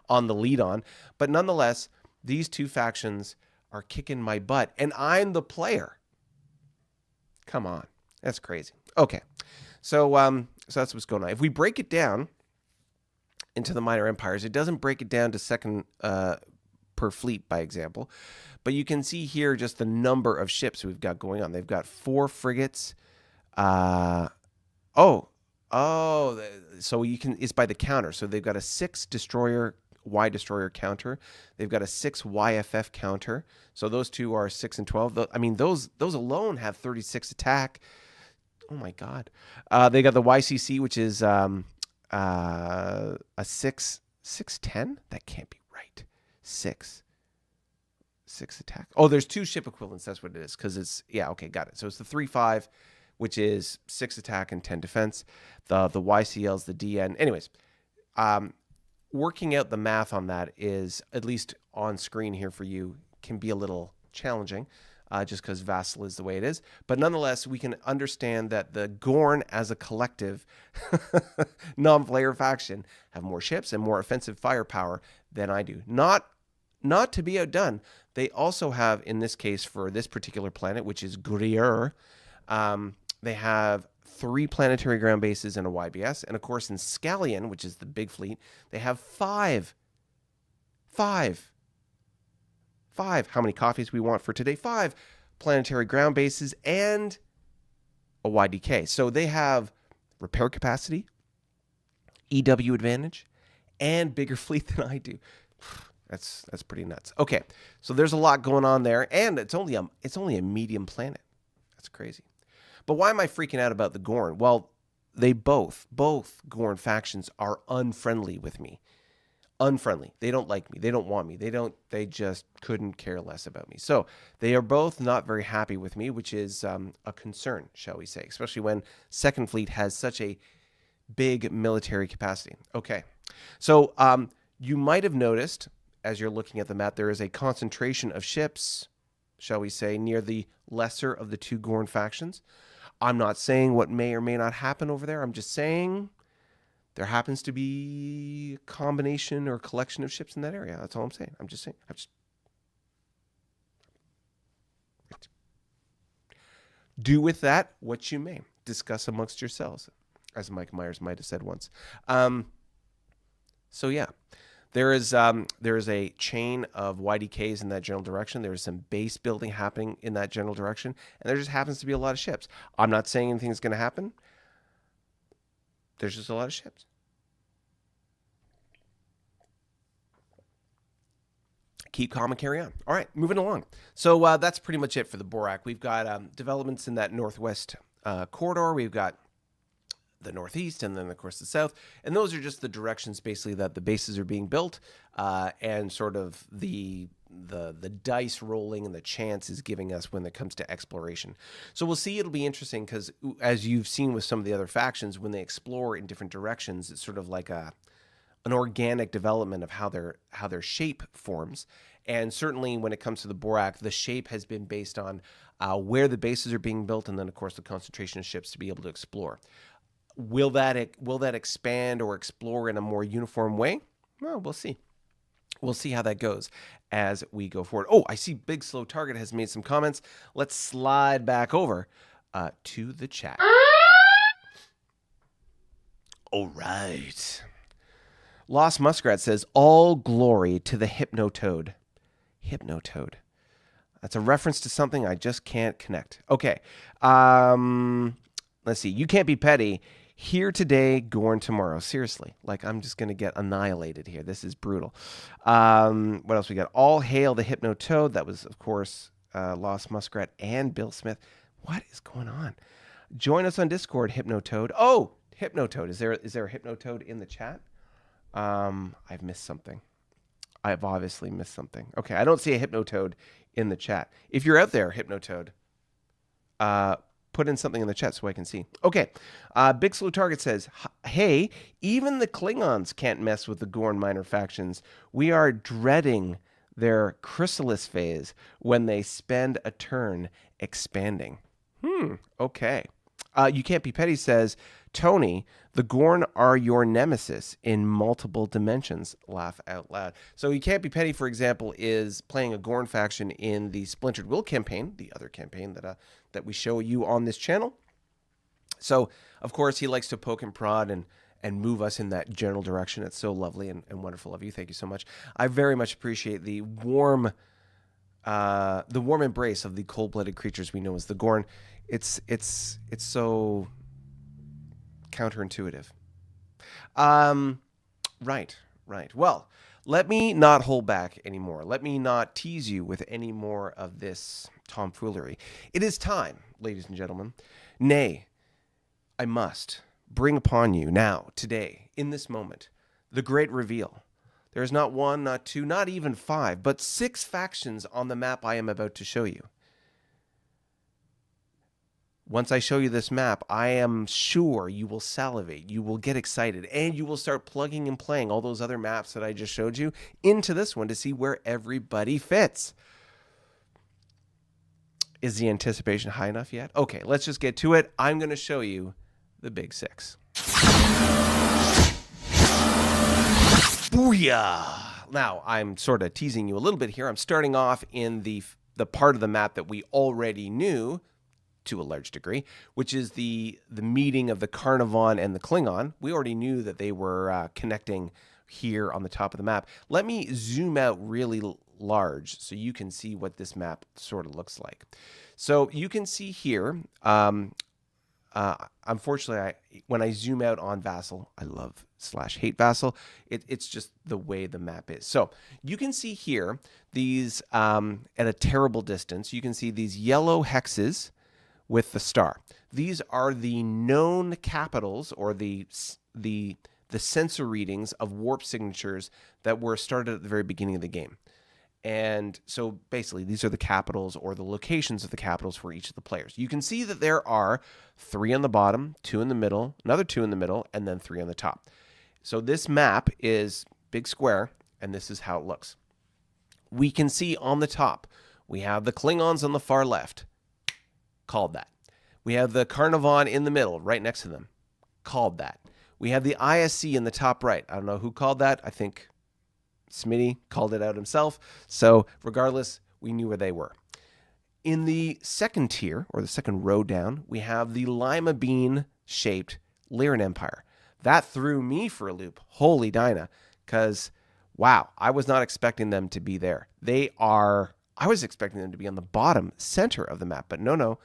on the lead on. But nonetheless, these 2 factions are kicking my butt, and I'm the player. Come on. That's crazy. Okay. So that's what's going on. If we break it down into the minor empires, it doesn't break it down to second per fleet, by example. But you can see here just the number of ships we've got going on. They've got 4 frigates. So you can, it's by the counter. So they've got a 6 destroyer Y destroyer counter. They've got a 6 YFF counter. So those 2 are 6 and 12. I mean, those alone have 36 attack. Oh my God. They got the YCC, which is a 610. That can't be right. 6 attack. Oh, there's 2 ship equivalents. That's what it is. Because it's, yeah, okay, got it. So it's the 3-5, which is 6 attack and 10 defense. The YCL's the DN. Anyways, working out the math on that is, at least on screen here for you, can be a little challenging just because Vassal is the way it is. But nonetheless, we can understand that the Gorn as a collective non-player faction have more ships and more offensive firepower than I do. Not to be outdone, they also have, in this case, for this particular planet, which is Grier, they have 3 planetary ground bases and a YBS. And of course, in Scallion, which is the big fleet, they have 5. How many coffees we want for today? 5 planetary ground bases and a YDK. So they have repair capacity, EW advantage, and bigger fleet than I do. That's pretty nuts. Okay, so there's a lot going on there, and it's only a medium planet. That's crazy. But why am I freaking out about the Gorn? Well, they both Gorn factions are unfriendly with me. Unfriendly. They don't like me. They don't want me. They just couldn't care less about me. So they are both not very happy with me, which is a concern, shall we say, especially when Second Fleet has such a big military capacity. Okay. So you might have noticed, as you're looking at the map, there is a concentration of ships, shall we say, near the lesser of the 2 Gorn factions. I'm not saying what may or may not happen over there. I'm just saying there happens to be a combination or collection of ships in that area. That's all I'm saying. I'm just saying. Do with that what you may. Discuss amongst yourselves, as Mike Myers might have said once. So yeah, there is a chain of YDKs in that general direction. There is some base building happening in that general direction, and there just happens to be a lot of ships. I'm not saying anything's going to happen. There's just a lot of ships. Keep calm and carry on. All right, moving along. So that's pretty much it for the Borak. We've got developments in that northwest corridor. We've got the northeast, and then of course the south, and those are just the directions basically that the bases are being built, and sort of the dice rolling and the chance is giving us when it comes to exploration. So we'll see. It'll be interesting because, as you've seen with some of the other factions, when they explore in different directions, it's sort of like an organic development of how their shape forms. And certainly when it comes to the Borak, the shape has been based on where the bases are being built, and then of course the concentration of ships to be able to explore. Will that expand or explore in a more uniform way? Well, we'll see. We'll see how that goes as we go forward. Oh, I see Big Slow Target has made some comments. Let's slide back over to the chat. All right. Lost Muskrat says, all glory to the Hypnotoad. Hypnotoad. That's a reference to something I just can't connect. Okay. Let's see. You can't be petty. Here today, Gorn tomorrow. Seriously. Like, I'm just going to get annihilated here. This is brutal. What else we got? All hail the Hypnotoad. That was, of course, Lost Muskrat, and Bill Smith. What is going on? Join us on Discord, Hypnotoad. Oh, Hypnotoad. Is there a Hypnotoad in the chat? I've missed something. I've obviously missed something. Okay, I don't see a Hypnotoad in the chat. If you're out there, Hypnotoad, put in something in the chat so I can see. Okay, Big Slow Target says, hey, even the Klingons can't mess with the Gorn minor factions. We are dreading their chrysalis phase when they spend a turn expanding. Okay. You Can't Be Petty says, Tony, the Gorn are your nemesis in multiple dimensions. Laugh out loud. So You Can't Be Petty, for example, is playing a Gorn faction in the Splintered Will campaign, the other campaign that we show you on this channel. So, of course, he likes to poke and prod and move us in that general direction. It's so lovely and wonderful of you. Thank you so much. I very much appreciate the warm embrace of the cold-blooded creatures we know as the Gorn. It's so counterintuitive. Right. Well, let me not hold back anymore. Let me not tease you with any more of this tomfoolery. It is time, ladies and gentlemen. Nay, I must bring upon you now, today, in this moment, the great reveal. There is not one, not two, not even five, but 6 factions on the map I am about to show you. Once I show you this map, I am sure you will salivate, you will get excited, and you will start plugging and playing all those other maps that I just showed you into this one to see where everybody fits. Is the anticipation high enough yet? Okay, let's just get to it. I'm going to show you the Big 6. Booyah! Now, I'm sort of teasing you a little bit here. I'm starting off in the part of the map that we already knew, to a large degree, which is the meeting of the Carnivon and the Klingon. We already knew that they were connecting here on the top of the map. Let me zoom out really large so you can see what this map sort of looks like. So you can see here, unfortunately, when I zoom out on Vassal, I love /hate Vassal. It's just the way the map is. So you can see here these, at a terrible distance, you can see these yellow hexes with the star. These are the known capitals, or the sensor readings of warp signatures that were started at the very beginning of the game. And so basically these are the capitals, or the locations of the capitals for each of the players. You can see that there are 3 on the bottom, 2 in the middle, another 2 in the middle, and then 3 on the top. So this map is big square, and this is how it looks. We can see on the top, we have the Klingons on the far left. Called that. We have the Carnivon in the middle, right next to them. Called that. We have the ISC in the top right. I don't know who called that. I think Smitty called it out himself. So regardless, we knew where they were. In the second tier, or the second row down, we have the lima bean-shaped Lyran Empire. That threw me for a loop. Holy Dinah. Because, wow, I was not expecting them to be there. I was expecting them to be on the bottom center of the map, but no.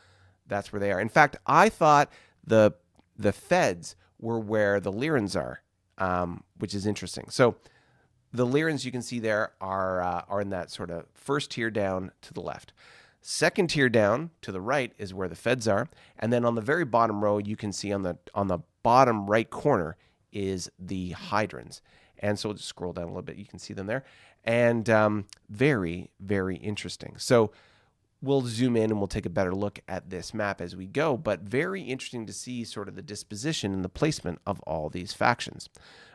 That's where they are. In fact, I thought the feds were where the Lyrans are, which is interesting. So the Lyrans you can see there are in that sort of first tier down to the left. Second tier down to the right is where the feds are, and then on the very bottom row you can see on the bottom right corner is the Hydrons. And so we'll just scroll down a little bit. You can see them there, and very, very interesting. So we'll zoom in and we'll take a better look at this map as we go, but very interesting to see sort of the disposition and the placement of all these factions.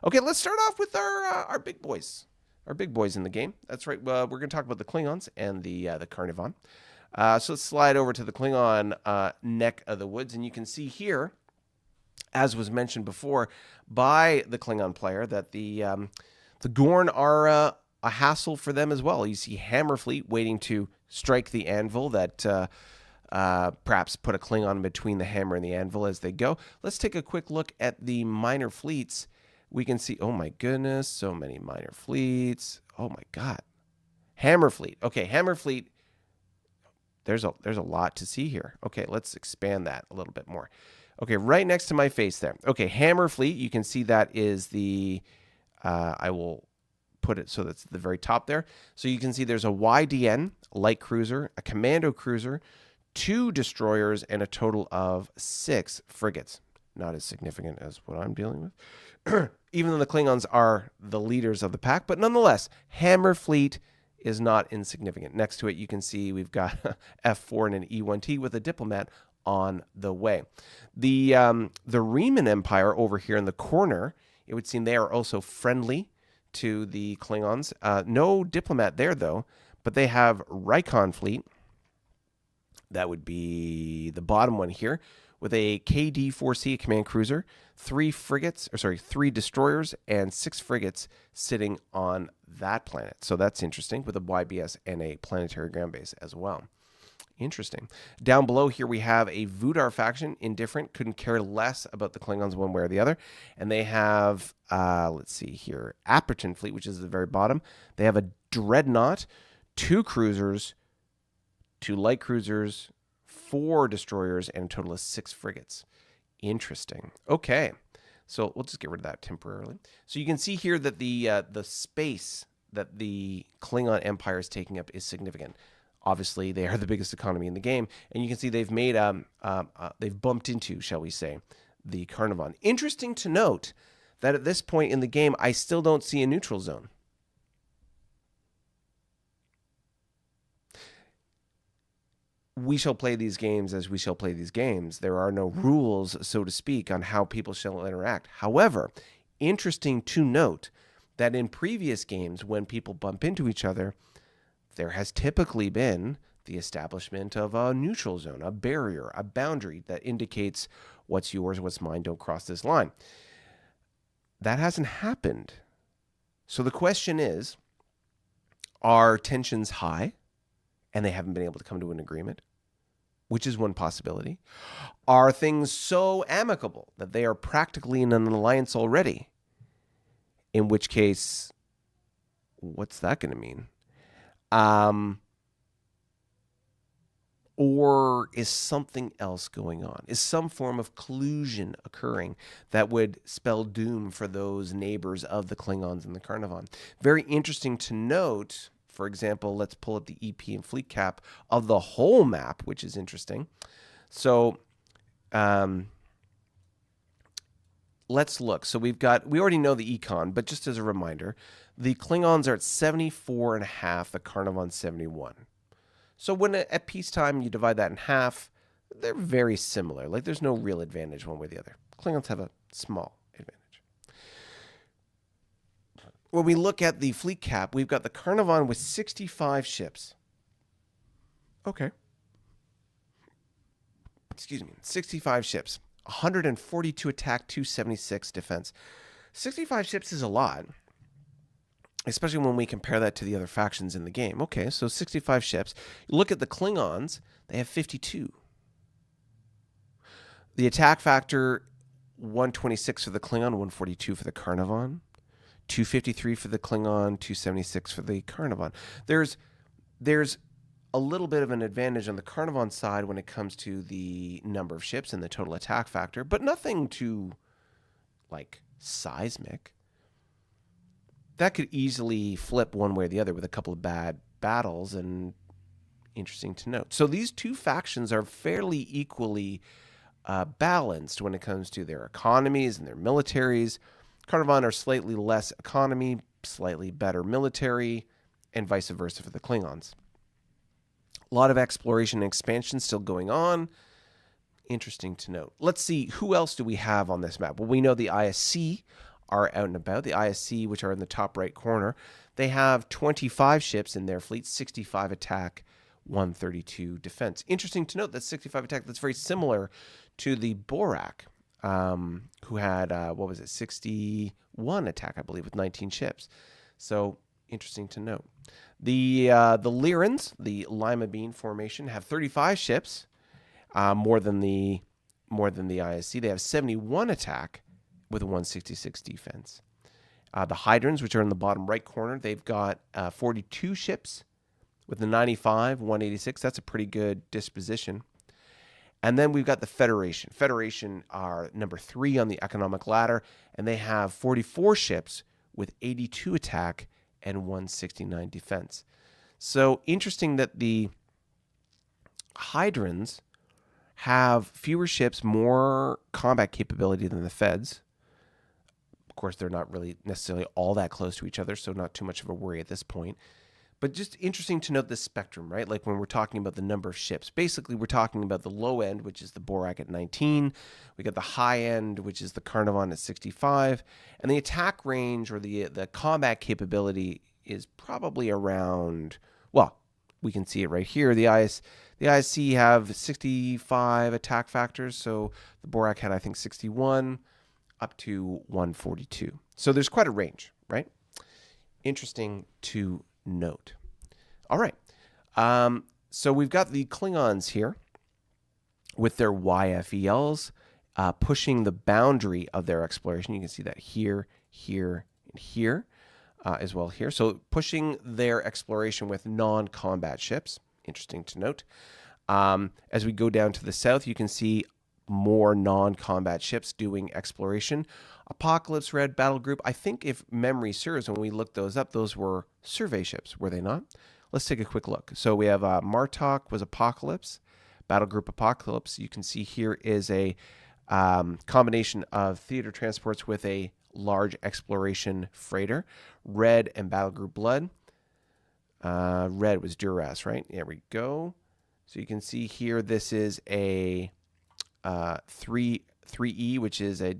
Okay, let's start off with our big boys. Our big boys in the game. That's right. We're going to talk about the Klingons and the Carnivon. So let's slide over to the Klingon neck of the woods, and you can see here, as was mentioned before by the Klingon player, that the Gorn are a hassle for them as well. You see Hammerfleet waiting to strike the anvil that perhaps put a Klingon between the hammer and the anvil as they go. Let's take a quick look at the minor fleets. We can see, oh my goodness, so many minor fleets. Oh my God. Hammerfleet. Okay, Hammerfleet. There's a lot to see here. Okay, let's expand that a little bit more. Okay, right next to my face there. Okay, Hammerfleet, you can see that is the, I will put it so that's at the very top there. So you can see there's a YDN, light cruiser, a commando cruiser, 2 destroyers, and a total of 6 frigates. Not as significant as what I'm dealing with, even though the Klingons are the leaders of the pack. But nonetheless, Hammer Fleet is not insignificant. Next to it, you can see we've got F4 and an E1T with a diplomat on the way. The Riemann Empire over here in the corner, it would seem they are also friendly to the Klingons. No diplomat there, though, but they have Rykon Fleet. That would be the bottom one here, with a KD-4C, a command cruiser, 3 destroyers, and 6 frigates sitting on that planet. So that's interesting, with a YBS and a planetary ground base as well. Interesting. Down below here, we have a Vudar faction, indifferent, couldn't care less about the Klingons one way or the other. And they have, let's see here, Apperton Fleet, which is at the very bottom. They have a Dreadnought, 2 cruisers, 2 light cruisers, 4 destroyers, and a total of 6 frigates. Interesting. Okay, so we'll just get rid of that temporarily. So you can see here that the space that the Klingon Empire is taking up is significant. Obviously, they are the biggest economy in the game, and you can see they've made they've bumped into, shall we say, the Carnarvon. Interesting to note that at this point in the game, I still don't see a neutral zone. We shall play these games as we shall play these games. There are no rules, so to speak, on how people shall interact. However, interesting to note that in previous games, when people bump into each other, there has typically been the establishment of a neutral zone, a barrier, a boundary that indicates what's yours, what's mine, don't cross this line. That hasn't happened. So the question is, are tensions high and they haven't been able to come to an agreement? Which is one possibility. Are things so amicable that they are practically in an alliance already? In which case, what's that going to mean? Or is something else going on? Is some form of collusion occurring that would spell doom for those neighbors of the Klingons and the Carnarvon? Very interesting to note. For example, let's pull up the EP and fleet cap of the whole map, which is interesting. So let's look. So we already know the econ, but just as a reminder, the Klingons are at 74.5, the Carnarvon 71. So when at peacetime you divide that in half, they're very similar. Like there's no real advantage one way or the other. Klingons have a small advantage. When we look at the fleet cap, we've got the Carnarvon with 65 ships. Okay. Excuse me. 65 ships. 142 attack, 276 defense. 65 ships is a lot, especially when we compare that to the other factions in the game. Okay, so 65 ships. Look at the Klingons. They have 52. The attack factor, 126 for the Klingon, 142 for the Carnarvon. 253 for the Klingon, 276 for the Carnarvon. There's a little bit of an advantage on the Carnarvon side when it comes to the number of ships and the total attack factor, but nothing too, like, seismic. That could easily flip one way or the other with a couple of bad battles, and interesting to note. So these two factions are fairly equally balanced when it comes to their economies and their militaries. Carnarvon are slightly less economy, slightly better military, and vice versa for the Klingons. A lot of exploration and expansion still going on. Interesting to note. Let's see, who else do we have on this map? Well, we know the ISC are out and about. The ISC, which are in the top right corner, they have 25 ships in their fleet, 65 attack, 132 defense. Interesting to note that 65 attack, that's very similar to the Borak, who had, 61 attack, I believe, with 19 ships. So interesting to note. The Lyrans, the Lima Bean formation, have 35 ships, more than the ISC. They have 71 attack with a 166 defense. The Hydrons, which are in the bottom right corner, they've got 42 ships with the 95, 186. That's a pretty good disposition. And then we've got the Federation. Federation are number 3 on the economic ladder, and they have 44 ships with 82 attack and 169 defense. So interesting that the Hydrons have fewer ships, more combat capability than the Feds. Of course, they're not really necessarily all that close to each other, so not too much of a worry at this point. But just interesting to note the spectrum, right? Like when we're talking about the number of ships, basically we're talking about the low end, which is the Borak at 19. We got the high end, which is the Carnarvon at 65. And the attack range or the combat capability is probably around, well, we can see it right here. The ISC have 65 attack factors. So the Borak had, I think, 61 up to 142. So there's quite a range, right? Interesting to note. All right. So we've got the Klingons here with their YFELs pushing the boundary of their exploration. You can see that here, here, and here as well here. So pushing their exploration with non-combat ships. Interesting to note. As we go down to the south, you can see more non-combat ships doing exploration. Apocalypse Red Battle Group, I think if memory serves, when we looked those up, those were survey ships, were they not? Let's take a quick look. So we have Martok was Apocalypse, Battle Group Apocalypse. You can see here is a combination of theater transports with a large exploration freighter. Red and Battle Group Blood. Red was Duras, right? There we go. So you can see here this is a 3E, which is a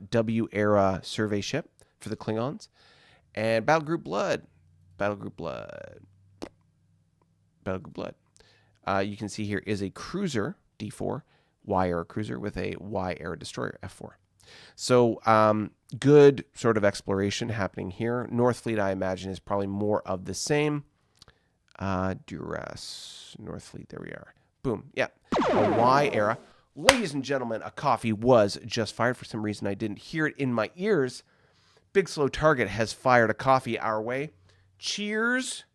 W-era survey ship for the Klingons. And Battle Group Blood. You can see here is a cruiser, D4, Y-era cruiser with a Y-era destroyer, F4. So good sort of exploration happening here. North Fleet, I imagine, is probably more of the same. Duras, North Fleet, there we are. Boom, yeah, a Y-era. Ladies and gentlemen, a coffee was just fired. For some reason, I didn't hear it in my ears. Big Slow Target has fired a coffee our way. Cheers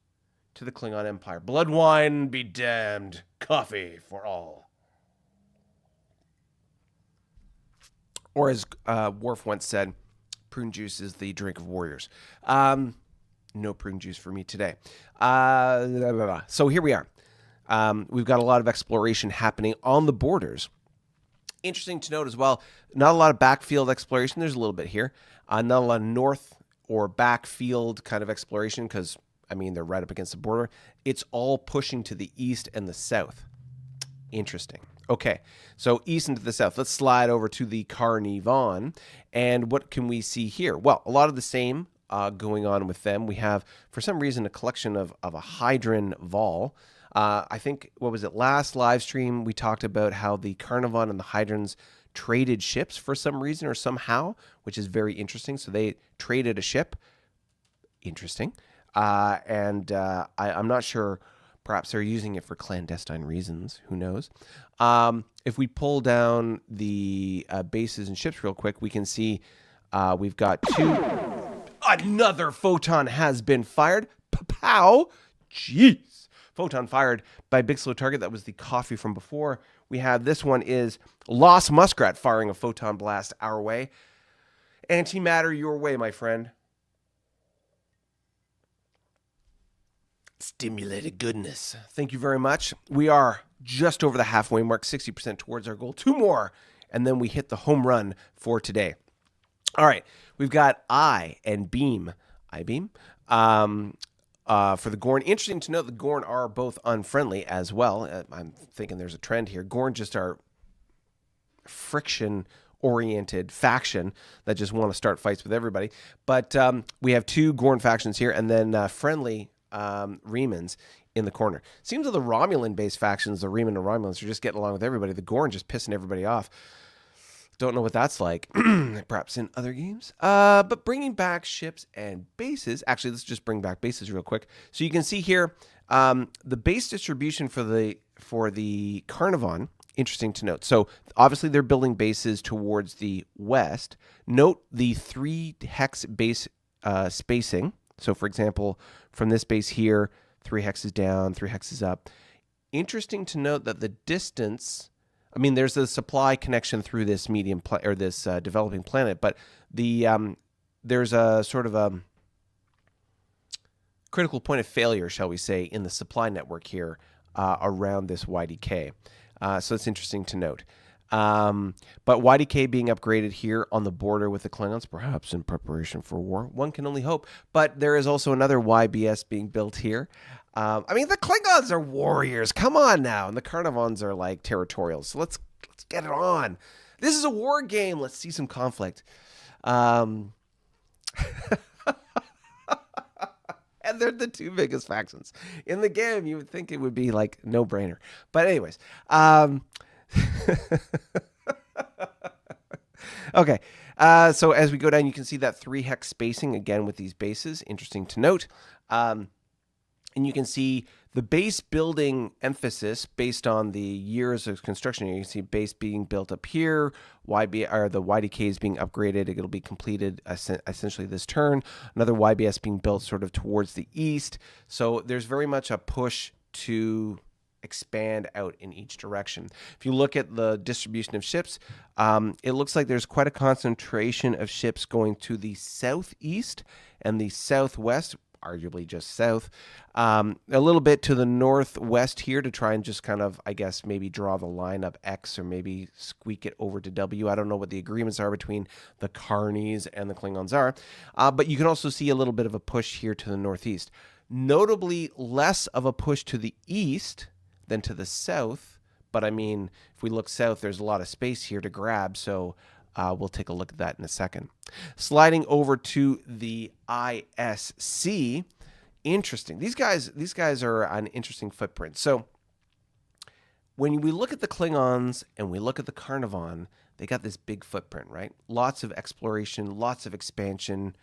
to the Klingon Empire. Blood wine be damned. Coffee for all. Or as Worf once said, prune juice is the drink of warriors. No prune juice for me today. So here we are. We've got a lot of exploration happening on the borders. Interesting to note as well, not a lot of backfield exploration. There's a little bit here. Not a lot of north or backfield kind of exploration because, I mean, they're right up against the border. It's all pushing to the east and the south. Interesting. Okay, so east and to the south. Let's slide over to the Carnarvon. And what can we see here? Well, a lot of the same going on with them. We have, for some reason, a collection of a Hydron Vol. I think, what was it, last live stream, we talked about how the Carnarvon and the Hydrons traded ships for some reason or somehow, which is very interesting. So they traded a ship. Interesting. I'm not sure, perhaps they're using it for clandestine reasons. Who knows? If we pull down the bases and ships real quick, we can see we've got two. Another photon has been fired. Pow! Jeez. Photon fired by Big Slow Target. That was the coffee from before. We have this one is Lost Muskrat firing a photon blast our way. Antimatter your way, my friend. Stimulated goodness. Thank you very much. We are just over the halfway mark, 60% towards our goal. 2 more, and then we hit the home run for today. All right, we've got I beam. For the Gorn. Interesting to note the Gorn are both unfriendly as well. I'm thinking there's a trend here. Gorn just are friction-oriented faction that just want to start fights with everybody. But we have 2 Gorn factions here and then friendly Remans in the corner. Seems like the Romulan-based factions, the Reman and Romulans, are just getting along with everybody. The Gorn just pissing everybody off. Don't know what that's like, perhaps in other games. But bringing back ships and bases. Actually, let's just bring back bases real quick. So you can see here the base distribution for the Carnarvon. Interesting to note. So obviously they're building bases towards the west. Note the 3 hex base spacing. So for example, from this base here, 3 hexes down, 3 hexes up. Interesting to note that the distance. I mean, there's a supply connection through this this developing planet, but there's a sort of critical point of failure, shall we say, in the supply network here around this YDK. So it's interesting to note. But YDK being upgraded here on the border with the Klingons, perhaps in preparation for war. One can only hope. But there is also another YBS being built here. I mean, the Klingons are warriors. Come on now. And the Carnivons are like territorials. So let's get it on. This is a war game. Let's see some conflict. And they're the two biggest factions in the game. You would think it would be like no brainer. But anyways, okay. So as we go down, you can see that 3 hex spacing again with these bases. Interesting to note. And you can see the base building emphasis based on the years of construction. You can see base being built up here. The YDK is being upgraded. It'll be completed essentially this turn. Another YBS being built sort of towards the east. So there's very much a push to expand out in each direction. If you look at the distribution of ships, it looks like there's quite a concentration of ships going to the southeast and the southwest, arguably just south, a little bit to the northwest here to try and just kind of, I guess, maybe draw the line up X or maybe squeak it over to W. I don't know what the agreements are between the Carnies and the Klingons are, but you can also see a little bit of a push here to the northeast. Notably less of a push to the east than to the south, but I mean, if we look south, there's a lot of space here to grab, so we'll take a look at that in a second. Sliding over to the ISC, interesting. These guys are an interesting footprint. So when we look at the Klingons and we look at the Carnivon, they got this big footprint, right? Lots of exploration, lots of expansion,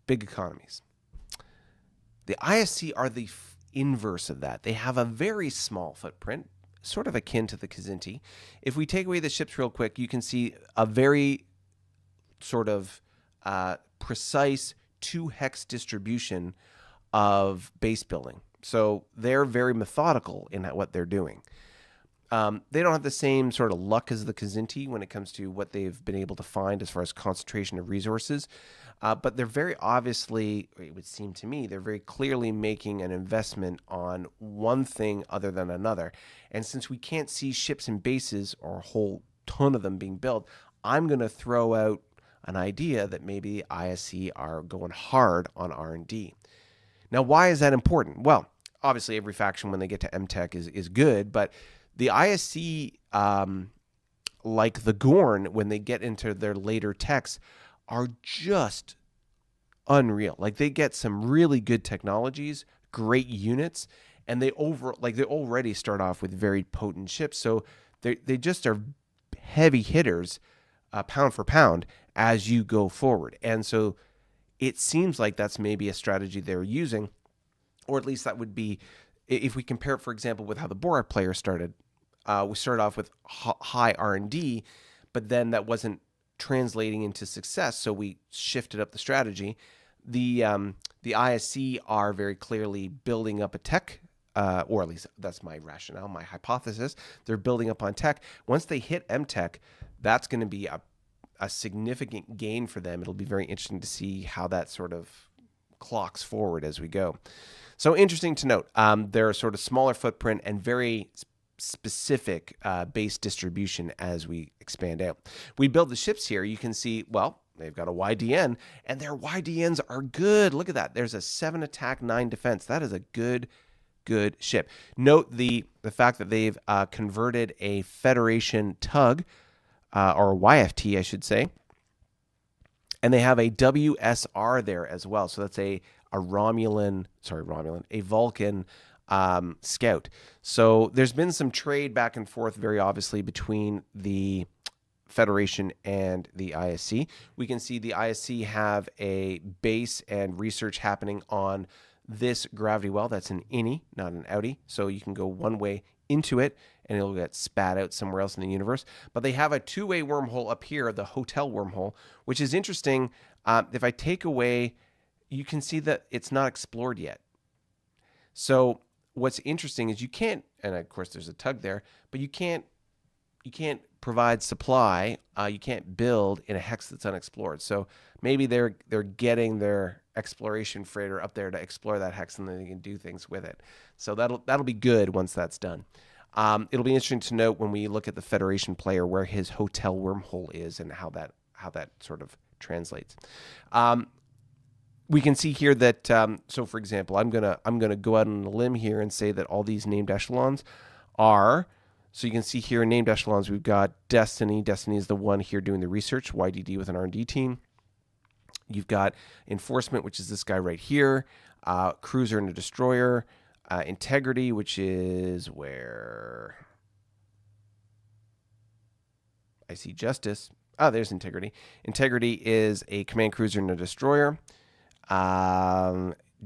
big economies. The ISC are the inverse of that. They have a very small footprint, sort of akin to the Kzinti. If we take away the ships real quick, you can see a very sort of precise 2 hex distribution of base building. So they're very methodical in what they're doing. They don't have the same sort of luck as the Kzinti when it comes to what they've been able to find as far as concentration of resources. But they're very obviously, it would seem to me, they're very clearly making an investment on one thing other than another. And since we can't see ships and bases or a whole ton of them being built, I'm going to throw out an idea that maybe ISC are going hard on R&D. Now, why is that important? Well, obviously every faction when they get to MTech is good, but the ISC, like the Gorn, when they get into their later techs, are just unreal. Like they get some really good technologies, great units, and they already start off with very potent ships. So they just are heavy hitters, pound for pound, as you go forward. And so it seems like that's maybe a strategy they're using, or at least that would be, if we compare it, for example, with how the Borak player started. We started off with high R&D, but then that wasn't translating into success, so we shifted up the strategy. The ISC are very clearly building up a tech, or at least that's my rationale, my hypothesis. They're building up on tech. Once they hit MTech, that's going to be a significant gain for them. It'll be very interesting to see how that sort of clocks forward as we go. So interesting to note, they're a sort of smaller footprint and very specific base distribution as we expand out. We build the ships here. You can see, well, they've got a YDN, and their YDNs are good. Look at that. There's a 7 attack, 9 defense. That is a good ship. Note the fact that they've converted a Federation tug, or YFT, I should say, and they have a WSR there as well. So that's a Vulcan scout. So there's been some trade back and forth, very obviously, between the Federation and the ISC. We can see the ISC have a base and research happening on this gravity well. That's an innie, not an outie. So you can go one way into it and it'll get spat out somewhere else in the universe. But they have a 2-way wormhole up here, the hotel wormhole, which is interesting. If I take away, you can see that it's not explored yet. So what's interesting is you can't, and of course there's a tug there, but you can't provide supply. You can't build in a hex that's unexplored. So maybe they're getting their exploration freighter up there to explore that hex, and then they can do things with it. So that'll be good once that's done. It'll be interesting to note when we look at the Federation player where his hotel wormhole is and how that sort of translates. We can see here that so for example, I'm gonna go out on a limb here and say that all these named echelons are. So you can see here in named echelons, we've got Destiny. Destiny is the one here doing the research, YDD with an R&D team. You've got Enforcement, which is this guy right here, Cruiser and a Destroyer, Integrity, which is where I see Justice. Oh, there's Integrity. Integrity is a Command Cruiser and a Destroyer.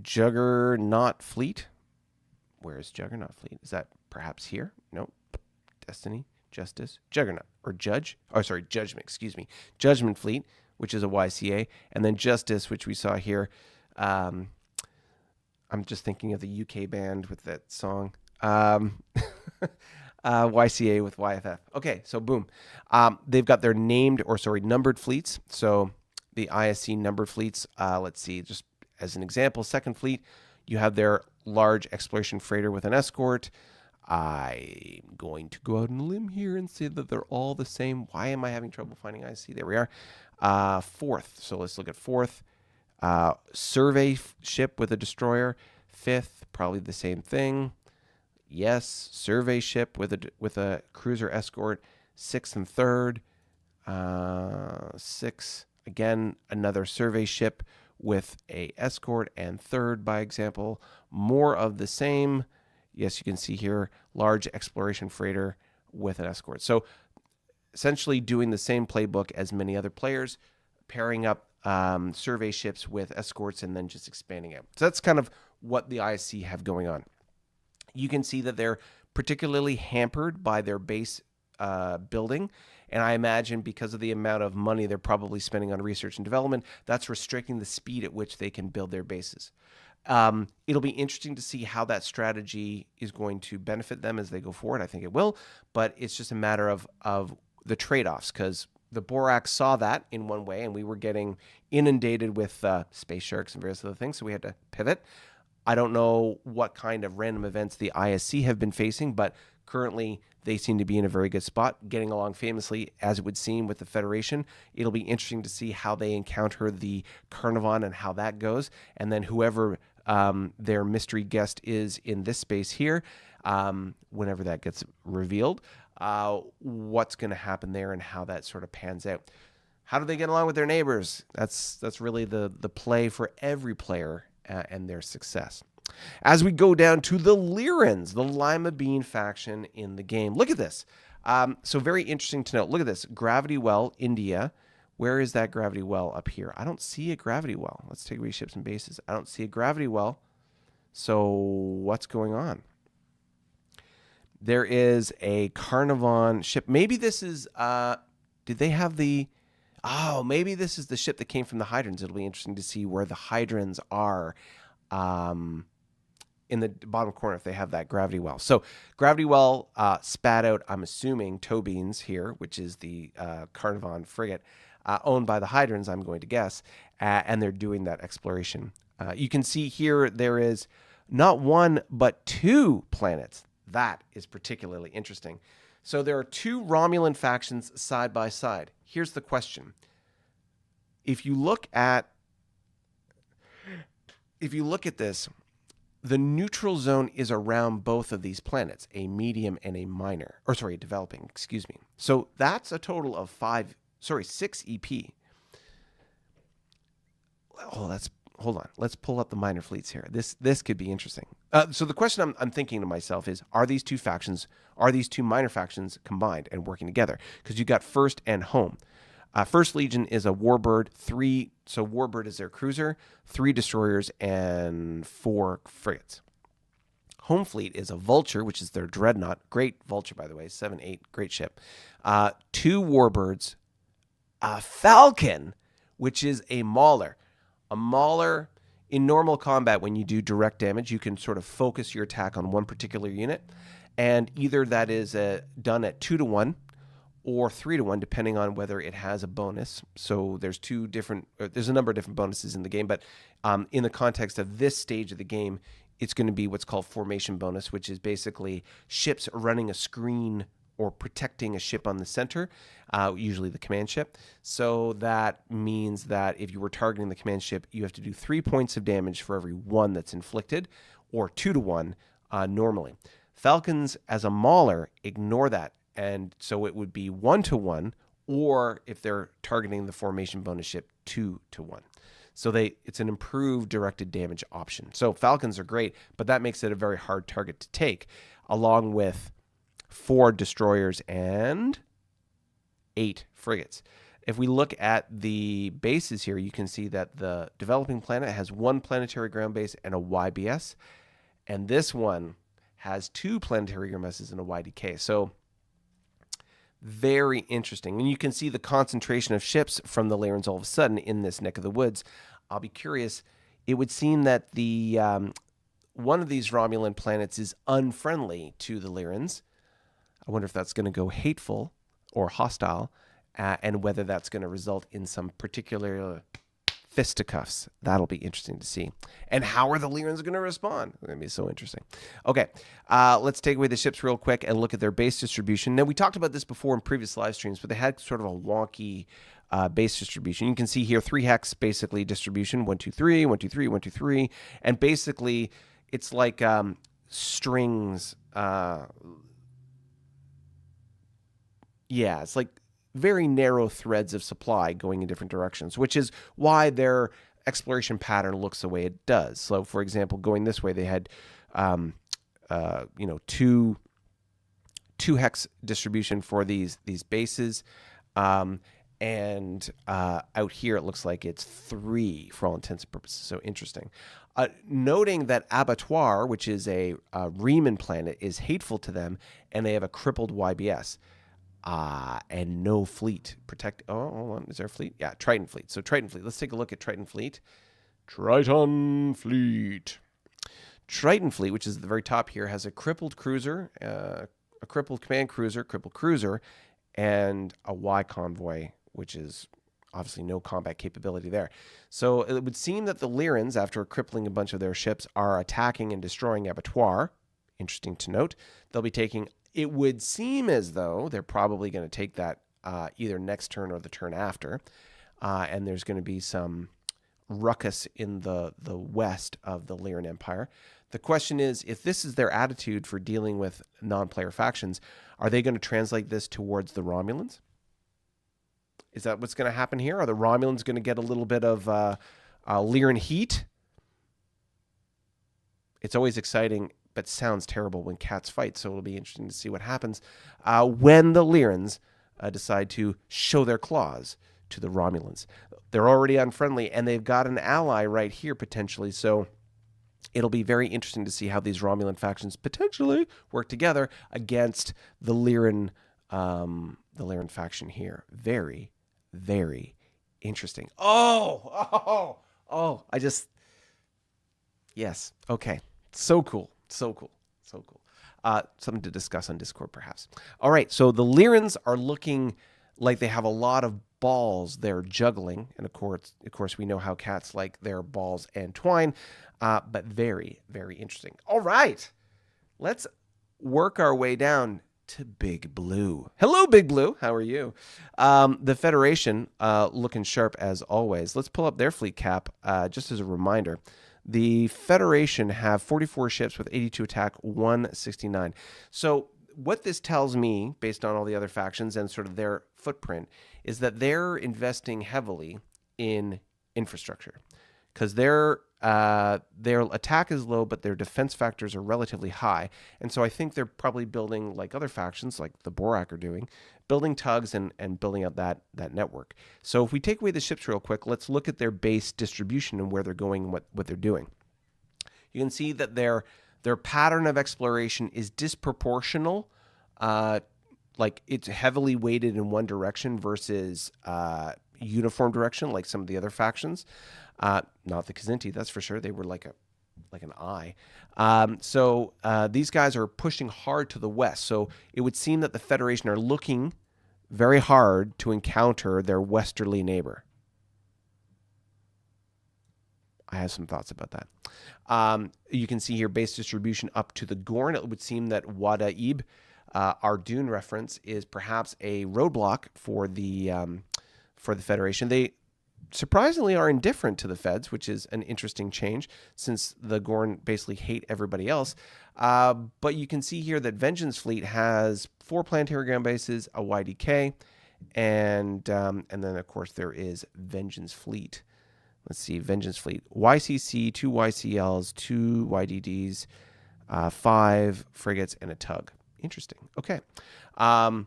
Juggernaut Fleet. Where is Juggernaut Fleet? Is that perhaps here? Nope. Destiny, Justice, Juggernaut, or Judge. Oh, sorry, Judgment, excuse me. Judgment Fleet, which is a YCA. And then Justice, which we saw here. I'm just thinking of the UK band with that song. YCA with YFF. Okay, so boom. They've got their numbered fleets. So the ISC numbered fleets, let's see, just as an example, Second Fleet, you have their large exploration freighter with an escort. I'm going to go out on a limb here and say that they're all the same. Why am I having trouble finding IC? There we are. Fourth. So let's look at fourth. Survey ship with a destroyer. Fifth, probably the same thing. Yes, survey ship with a cruiser escort. Sixth and third. Six, again, another survey ship with a escort. And third, by example, more of the same. Yes, you can see here, large exploration freighter with an escort. So essentially doing the same playbook as many other players, pairing up survey ships with escorts and then just expanding out. So that's kind of what the ISC have going on. You can see that they're particularly hampered by their base building. And I imagine because of the amount of money they're probably spending on research and development, that's restricting the speed at which they can build their bases. It'll be interesting to see how that strategy is going to benefit them as they go forward. I think it will, but it's just a matter of the trade-offs, because the Borak saw that in one way, and we were getting inundated with space sharks and various other things, so we had to pivot. I don't know what kind of random events the ISC have been facing, but currently they seem to be in a very good spot, getting along famously, as it would seem, with the Federation. It'll be interesting to see how they encounter the Carnivon and how that goes, and then whoever their mystery guest is in this space here, whenever that gets revealed, what's going to happen there and how that sort of pans out. How do they get along with their neighbors? That's really the play for every player and their success. As we go down to the Lyrans, the Lima Bean faction in the game. Look at this. So very interesting to note. Look at this. Gravity Well, India. Where is that gravity well up here? I don't see a gravity well. Let's take away ships and bases. I don't see a gravity well. So what's going on? There is a Carnivon ship. Maybe this is, did they have the, oh, maybe this is the ship that came from the Hydrons. It'll be interesting to see where the Hydrons are in the bottom corner if they have that gravity well. So gravity well spat out, I'm assuming, tow beans here, which is the Carnivon frigate, owned by the Hydrons, I'm going to guess, and they're doing that exploration. You can see here there is not one, but two planets. That is particularly interesting. So there are two Romulan factions side by side. Here's the question. If you look at this, the neutral zone is around both of these planets, a medium and a minor, or sorry, developing, excuse me. So that's a total of 6 EP. Oh, hold on. Let's pull up the minor fleets here. This could be interesting. So the question I'm thinking to myself is, are these two minor factions combined and working together? Because you got First and Home. First Legion is a Warbird, so Warbird is their cruiser, 3 destroyers, and 4 frigates. Home Fleet is a Vulture, which is their dreadnought. Great Vulture, by the way, 7-8, great ship. 2 Warbirds, a Falcon, which is a Mauler. A Mauler, in normal combat, when you do direct damage, you can sort of focus your attack on one particular unit, and either that is done at 2-to-1, or 3-1, depending on whether it has a bonus. So there's there's a number of different bonuses in the game, but in the context of this stage of the game, it's going to be what's called formation bonus, which is basically ships running a screen or protecting a ship on the center, usually the command ship. So that means that if you were targeting the command ship, you have to do 3 points of damage for every 1 that's inflicted, or 2-1 normally. Falcons, as a mauler, ignore that. And so it would be 1-1, or if they're targeting the formation bonus ship, 2-1. So it's an improved directed damage option. So Falcons are great, but that makes it a very hard target to take, along with 4 destroyers and 8 frigates. If we look at the bases here, you can see that the developing planet has 1 planetary ground base and a YBS, and this one has 2 planetary ground bases and a YDK. So very interesting. And you can see the concentration of ships from the Lyrans all of a sudden in this neck of the woods. I'll be curious. It would seem that the one of these Romulan planets is unfriendly to the Lyrans. I wonder if that's going to go hateful or hostile, and whether that's going to result in some particular fisticuffs. That'll be interesting to see. And how are the Lyrans going to respond? It's going to be so interesting. Okay, let's take away the ships real quick and look at their base distribution. Now, we talked about this before in previous live streams, but they had sort of a wonky base distribution. You can see here 3 hex basically distribution, 1, 2, 3, 1, 2, 3, 1, 2, 3. And basically, it's like strings. It's like very narrow threads of supply going in different directions, which is why their exploration pattern looks the way it does. So, for example, going this way, they had, 2 hex distribution for these bases, and out here it looks like it's 3 for all intents and purposes. So interesting. Noting that Abattoir, which is a Riemann planet, is hateful to them, and they have a crippled YBS. And no fleet. Hold on. Is there a fleet? Yeah, Triton fleet. So Triton fleet. Let's take a look at Triton fleet. Triton fleet, which is at the very top here, has a crippled cruiser, a crippled command cruiser, crippled cruiser, and a Y convoy, which is obviously no combat capability there. So it would seem that the Lyrans, after crippling a bunch of their ships, are attacking and destroying Abattoir. Interesting to note. They'll be taking... It would seem as though they're probably going to take that either next turn or the turn after. And there's going to be some ruckus in the west of the Lyran Empire. The question is, if this is their attitude for dealing with non-player factions, are they going to translate this towards the Romulans? Is that what's going to happen here? Are the Romulans going to get a little bit of Lyran heat? It's always exciting, but sounds terrible when cats fight, so it'll be interesting to see what happens when the Lyrans decide to show their claws to the Romulans. They're already unfriendly, and they've got an ally right here potentially, so it'll be very interesting to see how these Romulan factions potentially work together against the Lyran faction here. Very, very interesting. Yes, okay. So cool. Something to discuss on Discord, perhaps. All right, so the Lyrans are looking like they have a lot of balls they're juggling, and of course, we know how cats like their balls and twine, but very, very interesting. All right, let's work our way down to Big Blue. Hello, Big Blue. How are you? The Federation, looking sharp as always. Let's pull up their fleet cap, just as a reminder. The Federation have 44 ships with 82 attack, 169. So what this tells me, based on all the other factions and sort of their footprint, is that they're investing heavily in infrastructure, because their attack is low, but their defense factors are relatively high. And so I think they're probably building, like other factions, like the Borak are doing, building tugs and building out that network. So if we take away the ships real quick, let's look at their base distribution and where they're going and what they're doing. You can see that their pattern of exploration is disproportional. Like it's heavily weighted in one direction versus uniform direction, like some of the other factions. Not the Kzinti, that's for sure. They were like an eye. These guys are pushing hard to the west. So it would seem that the Federation are looking very hard to encounter their westerly neighbor. I have some thoughts about that. You can see here base distribution up to the Gorn. It would seem that Wadaib, our Dune reference, is perhaps a roadblock for the Federation. They surprisingly are indifferent to the Feds, which is an interesting change since the Gorn basically hate everybody else. But you can see here that Vengeance Fleet has 4 planetary ground bases, a YDK, and then of course there is Vengeance Fleet. Let's see, Vengeance Fleet, YCC, 2 YCLs, 2 YDDs, 5 frigates, and a tug. Interesting. Okay. Let's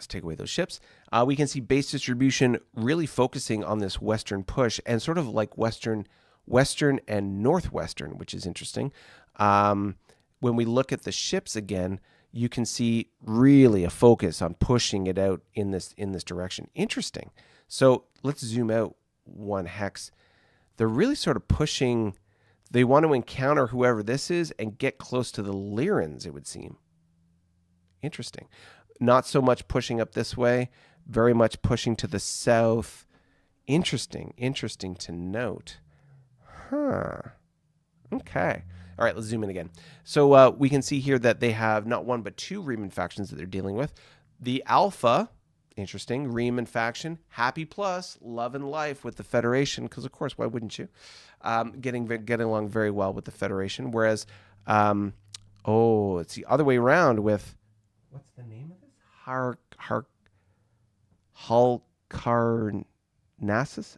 take away those ships. We can see base distribution really focusing on this western push and sort of like western and northwestern, which is interesting. When we look at the ships again, you can see really a focus on pushing it out in this direction. Interesting. So let's zoom out 1 hex. They're really sort of pushing. They want to encounter whoever this is and get close to the Lyrans, it would seem. Interesting. Not so much pushing up this way, very much pushing to the south. Interesting to note. Okay. All right, let's zoom in again. So we can see here that they have not 1 but 2 Riemann factions that they're dealing with. The Alpha, interesting, Riemann faction, happy plus, love and life with the Federation, because of course, why wouldn't you? Getting along very well with the Federation. Whereas, it's the other way around with, what's the name of this? Halkarnassus?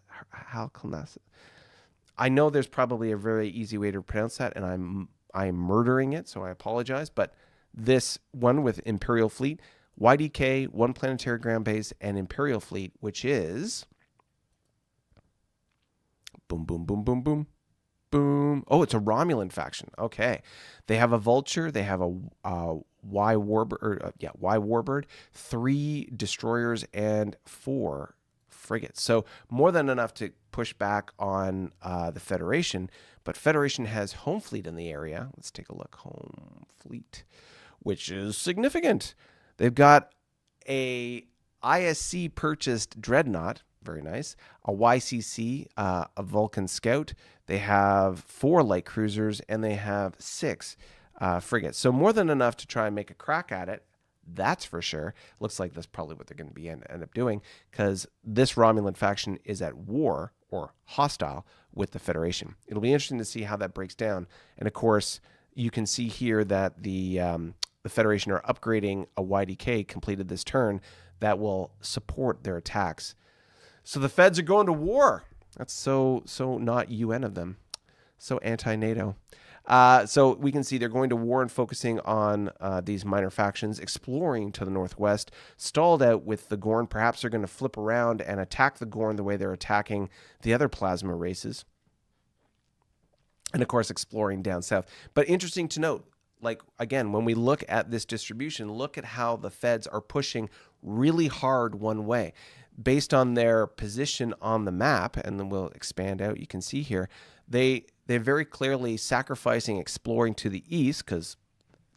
I know there's probably a very easy way to pronounce that, and I'm murdering it, so I apologize. But this one with Imperial Fleet, YDK, 1 planetary ground base, and Imperial Fleet, which is boom, boom, boom, boom, boom, boom. Oh, it's a Romulan faction. Okay, they have a Vulture, they have a Y Warbird, 3 destroyers, and 4 frigates. So more than enough to push back on the Federation. But Federation has home fleet in the area. Let's take a look. Home fleet, which is significant. They've got a ISC purchased dreadnought, very nice, a YCC, a Vulcan Scout. They have 4 light cruisers, and they have 6 frigates. So more than enough to try and make a crack at it. That's for sure. Looks like that's probably what they're going to be end up doing, because this Romulan faction is at war or hostile with the Federation. It'll be interesting to see how that breaks down. And of course, you can see here that the Federation are upgrading a YDK completed this turn that will support their attacks. So the Feds are going to war. That's so not UN of them. So anti-NATO. So we can see they're going to war and focusing on these minor factions, exploring to the northwest, stalled out with the Gorn. Perhaps they're going to flip around and attack the Gorn the way they're attacking the other plasma races. And of course, exploring down south. But interesting to note, like, again, when we look at this distribution, look at how the Feds are pushing really hard one way. Based on their position on the map, and then we'll expand out, you can see here, they're very clearly sacrificing exploring to the east, because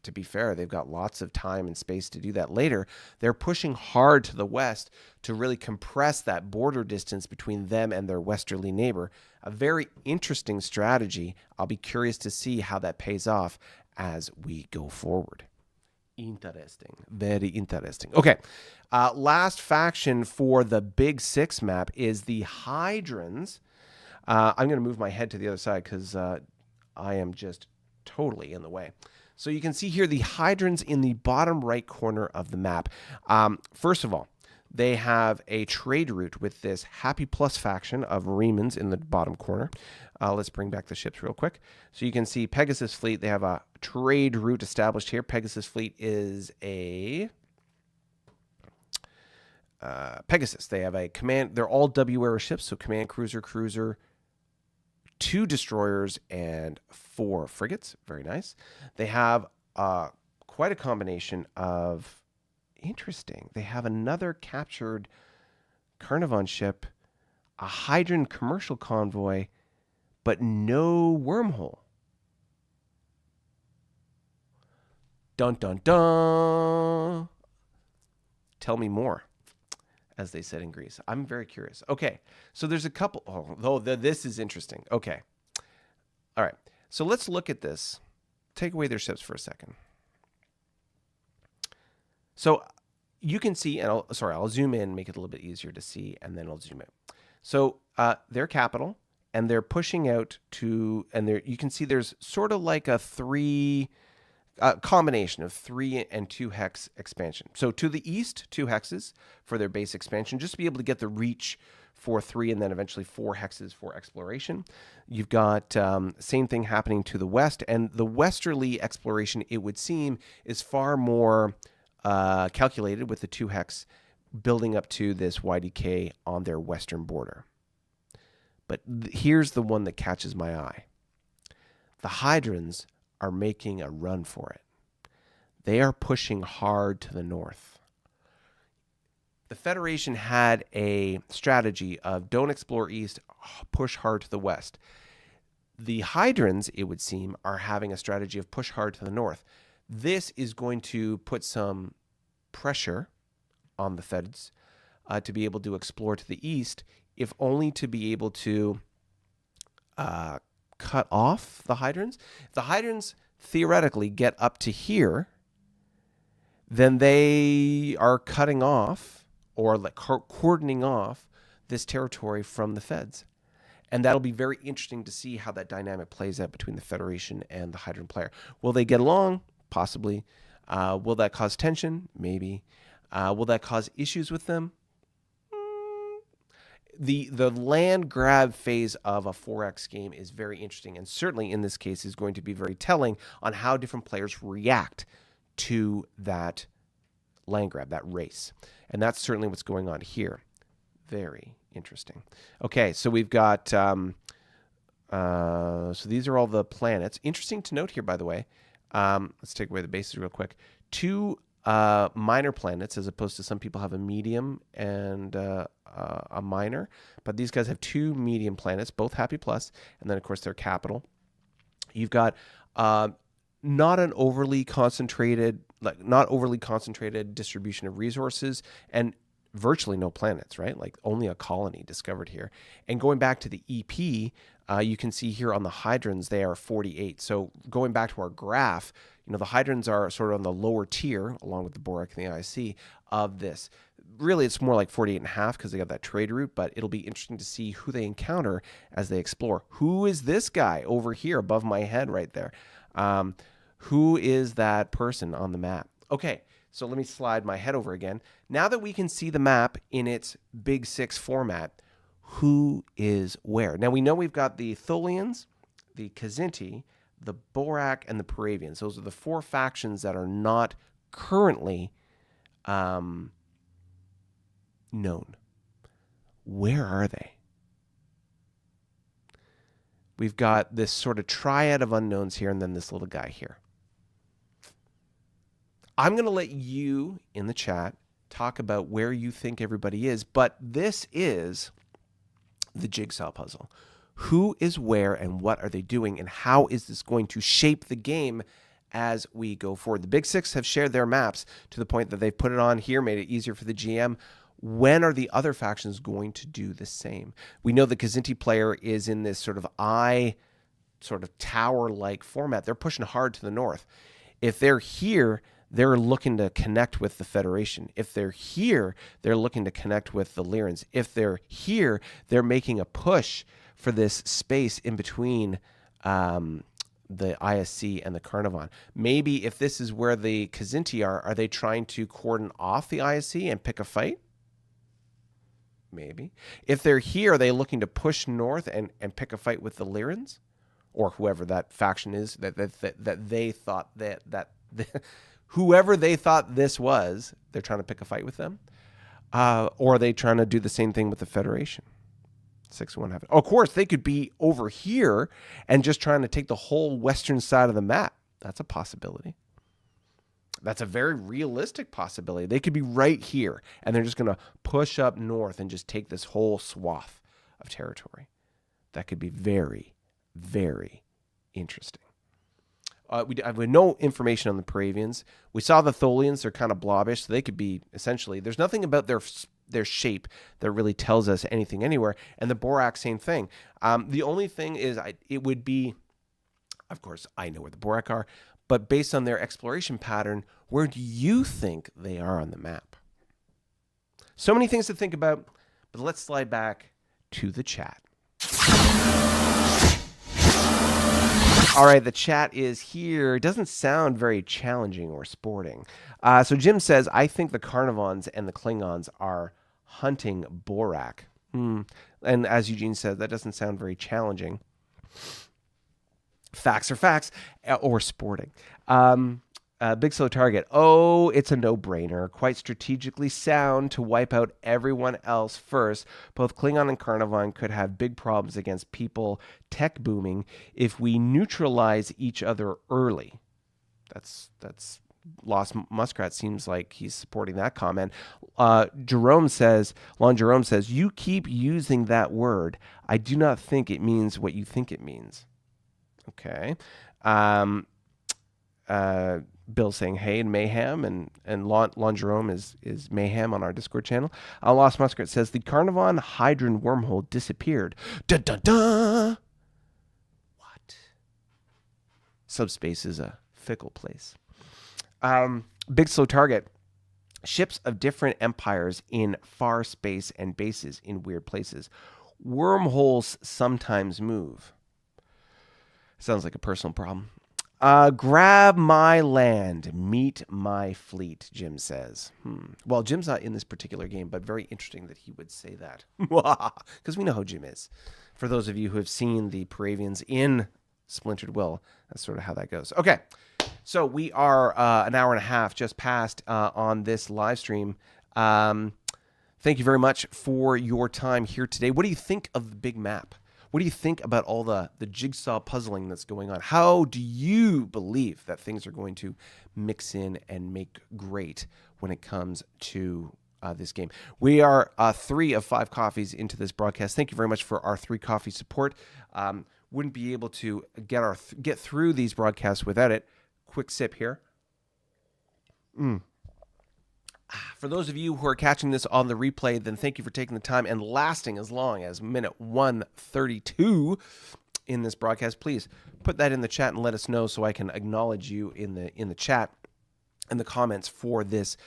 to be fair, they've got lots of time and space to do that later. They're pushing hard to the west to really compress that border distance between them and their westerly neighbor. A very interesting strategy. I'll be curious to see how that pays off as we go forward. Interesting. Very interesting. Okay. Last faction for the Big Six map is the Hydrons. I'm going to move my head to the other side because I am just totally in the way. So you can see here the Hydrons in the bottom right corner of the map. First of all, they have a trade route with this Happy Plus faction of Remans in the bottom corner. Let's bring back the ships real quick. So you can see Pegasus Fleet. They have a trade route established here. Pegasus Fleet is a Pegasus. They have a command. They're all W-era ships, so command cruiser, 2 destroyers, and 4 frigates. Very nice. They have quite a combination of interesting. They have another captured Carnarvon ship, a Hydron commercial convoy, but no wormhole. Dun, dun, dun. Tell me more, as they said in Greece. I'm very curious. Okay, so there's a couple. This is interesting. Okay. All right. So let's look at this. Take away their ships for a second. So you can see, and I'll zoom in, make it a little bit easier to see, and then I'll zoom in. So their capital, and they're pushing out to, and there you can see there's sort of like a combination of 3 and 2 hex expansion. So to the east, 2 hexes for their base expansion, just to be able to get the reach for 3 and then eventually 4 hexes for exploration. You've got same thing happening to the west, and the westerly exploration, it would seem, is far more calculated with the 2 hex building up to this YDK on their western border. But here's the one that catches my eye. The Hydrons are making a run for it. They are pushing hard to the north. The Federation had a strategy of don't explore east, push hard to the west. The Hydrons, it would seem, are having a strategy of push hard to the north. This is going to put some pressure on the Feds to be able to explore to the east, if only to be able to cut off the Hydrons. If the Hydrons theoretically get up to here, then they are cutting off or like cordoning off this territory from the Feds. And that'll be very interesting to see how that dynamic plays out between the Federation and the Hydron player. Will they get along? Possibly. Will that cause tension? Maybe. Will that cause issues with them? The land grab phase of a 4X game is very interesting, and certainly in this case is going to be very telling on how different players react to that land grab, that race. And that's certainly what's going on here. Very interesting. Okay, so we've got, so these are all the planets. Interesting to note here, by the way, let's take away the bases real quick. 2 minor planets, as opposed to some people have a medium and a minor. But these guys have 2 medium planets, both happy plus, and then, of course, their capital. You've got not overly concentrated distribution of resources, and virtually no planets, right? Like only a colony discovered here. And going back to the EP, you can see here on the Hydrons, they are 48. So going back to our graph, the Hydrons are sort of on the lower tier, along with the Borak and the IC, of this. Really, it's more like 48 and a half because they got that trade route, but it'll be interesting to see who they encounter as they explore. Who is this guy over here above my head right there? Who is that person on the map? Okay, so let me slide my head over again. Now that we can see the map in its Big 6 format, who is where? Now we know we've got the Tholians, the Kzinti, the Borak, and the Paravians. Those are the 4 factions that are not currently known. Where are they? We've got this sort of triad of unknowns here, and then this little guy here. I'm going to let you in the chat talk about where you think everybody is, but this is the jigsaw puzzle. Who is where and what are they doing, and how is this going to shape the game as we go forward? The Big 6 have shared their maps to the point that they've put it on here, made it easier for the GM. When are the other factions going to do the same? We know the Kzinti player is in this sort of tower-like format. They're pushing hard to the north. If they're here, they're looking to connect with the Federation. If they're here, they're looking to connect with the Lyrans. If they're here, they're making a push for this space in between the ISC and the Carnivon. Maybe if this is where the Kzinti are they trying to cordon off the ISC and pick a fight? Maybe. If they're here, are they looking to push north and pick a fight with the Lyrans? Or whoever that faction is that they thought that whoever they thought this was, they're trying to pick a fight with them? Or are they trying to do the same thing with the Federation? 6-1 happen. Of course, they could be over here and just trying to take the whole western side of the map. That's a possibility. That's a very realistic possibility. They could be right here, and they're just going to push up north and just take this whole swath of territory. That could be very, very interesting. We have no information on the Praevians. We saw the Tholians; they're kind of blobbish, so they could be essentially. There's nothing about their shape that really tells us anything anywhere. And the Borak, same thing. The only thing is, it would be, of course, I know where the Borak are, but based on their exploration pattern, where do you think they are on the map? So many things to think about, but let's slide back to the chat. All right, the chat is here. It doesn't sound very challenging or sporting. So Jim says, I think the Carnivons and the Klingons are hunting Borak. And as Eugene said, that doesn't sound very challenging. Facts are facts, or sporting. Big Slow Target. Oh, it's a no-brainer. Quite strategically sound to wipe out everyone else first. Both Klingon and Carnivon could have big problems against people tech booming if we neutralize each other early. That's Lost Muskrat seems like he's supporting that comment. Lon Jerome says, you keep using that word. I do not think it means what you think it means. Okay. Bill saying, hey, and mayhem, and Lon Jerome is mayhem on our Discord channel. Lost Muskrat says, the Carnivon Hydron wormhole disappeared. Da-da-da! What? Subspace is a fickle place. Big Slow Target. Ships of different empires in far space and bases in weird places. Wormholes sometimes move. Sounds like a personal problem. Grab my land, meet my fleet, Jim says. Well, Jim's not in this particular game, but very interesting that he would say that. Because we know how Jim is. For those of you who have seen the Praevians in Splintered Will, that's sort of how that goes. Okay, so we are an hour and a half just past on this live stream. Thank you very much for your time here today. What do you think of the big map? What do you think about all the jigsaw puzzling that's going on? How do you believe that things are going to mix in and make great when it comes to this game? We are 3 of 5 coffees into this broadcast. Thank you very much for our 3 coffee support. Wouldn't be able to get through these broadcasts without it. Quick sip here. For those of you who are catching this on the replay, then thank you for taking the time and lasting as long as minute 132 in this broadcast. Please put that in the chat and let us know so I can acknowledge you in the chat and the comments for this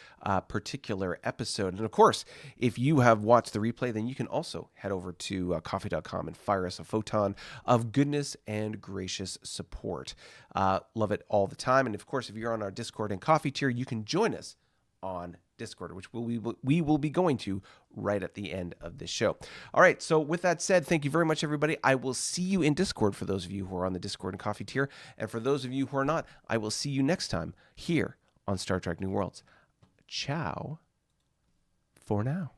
particular episode. And of course, if you have watched the replay, then you can also head over to coffee.com and fire us a photon of goodness and gracious support. Love it all the time. And of course, if you're on our Discord and coffee tier, you can join us on Discord, which we will be going to right at the end of this show. All right, so with that said, thank you very much, everybody. I will see you in Discord for those of you who are on the Discord and coffee tier. And for those of you who are not, I will see you next time here on Star Trek New Worlds. Ciao for now.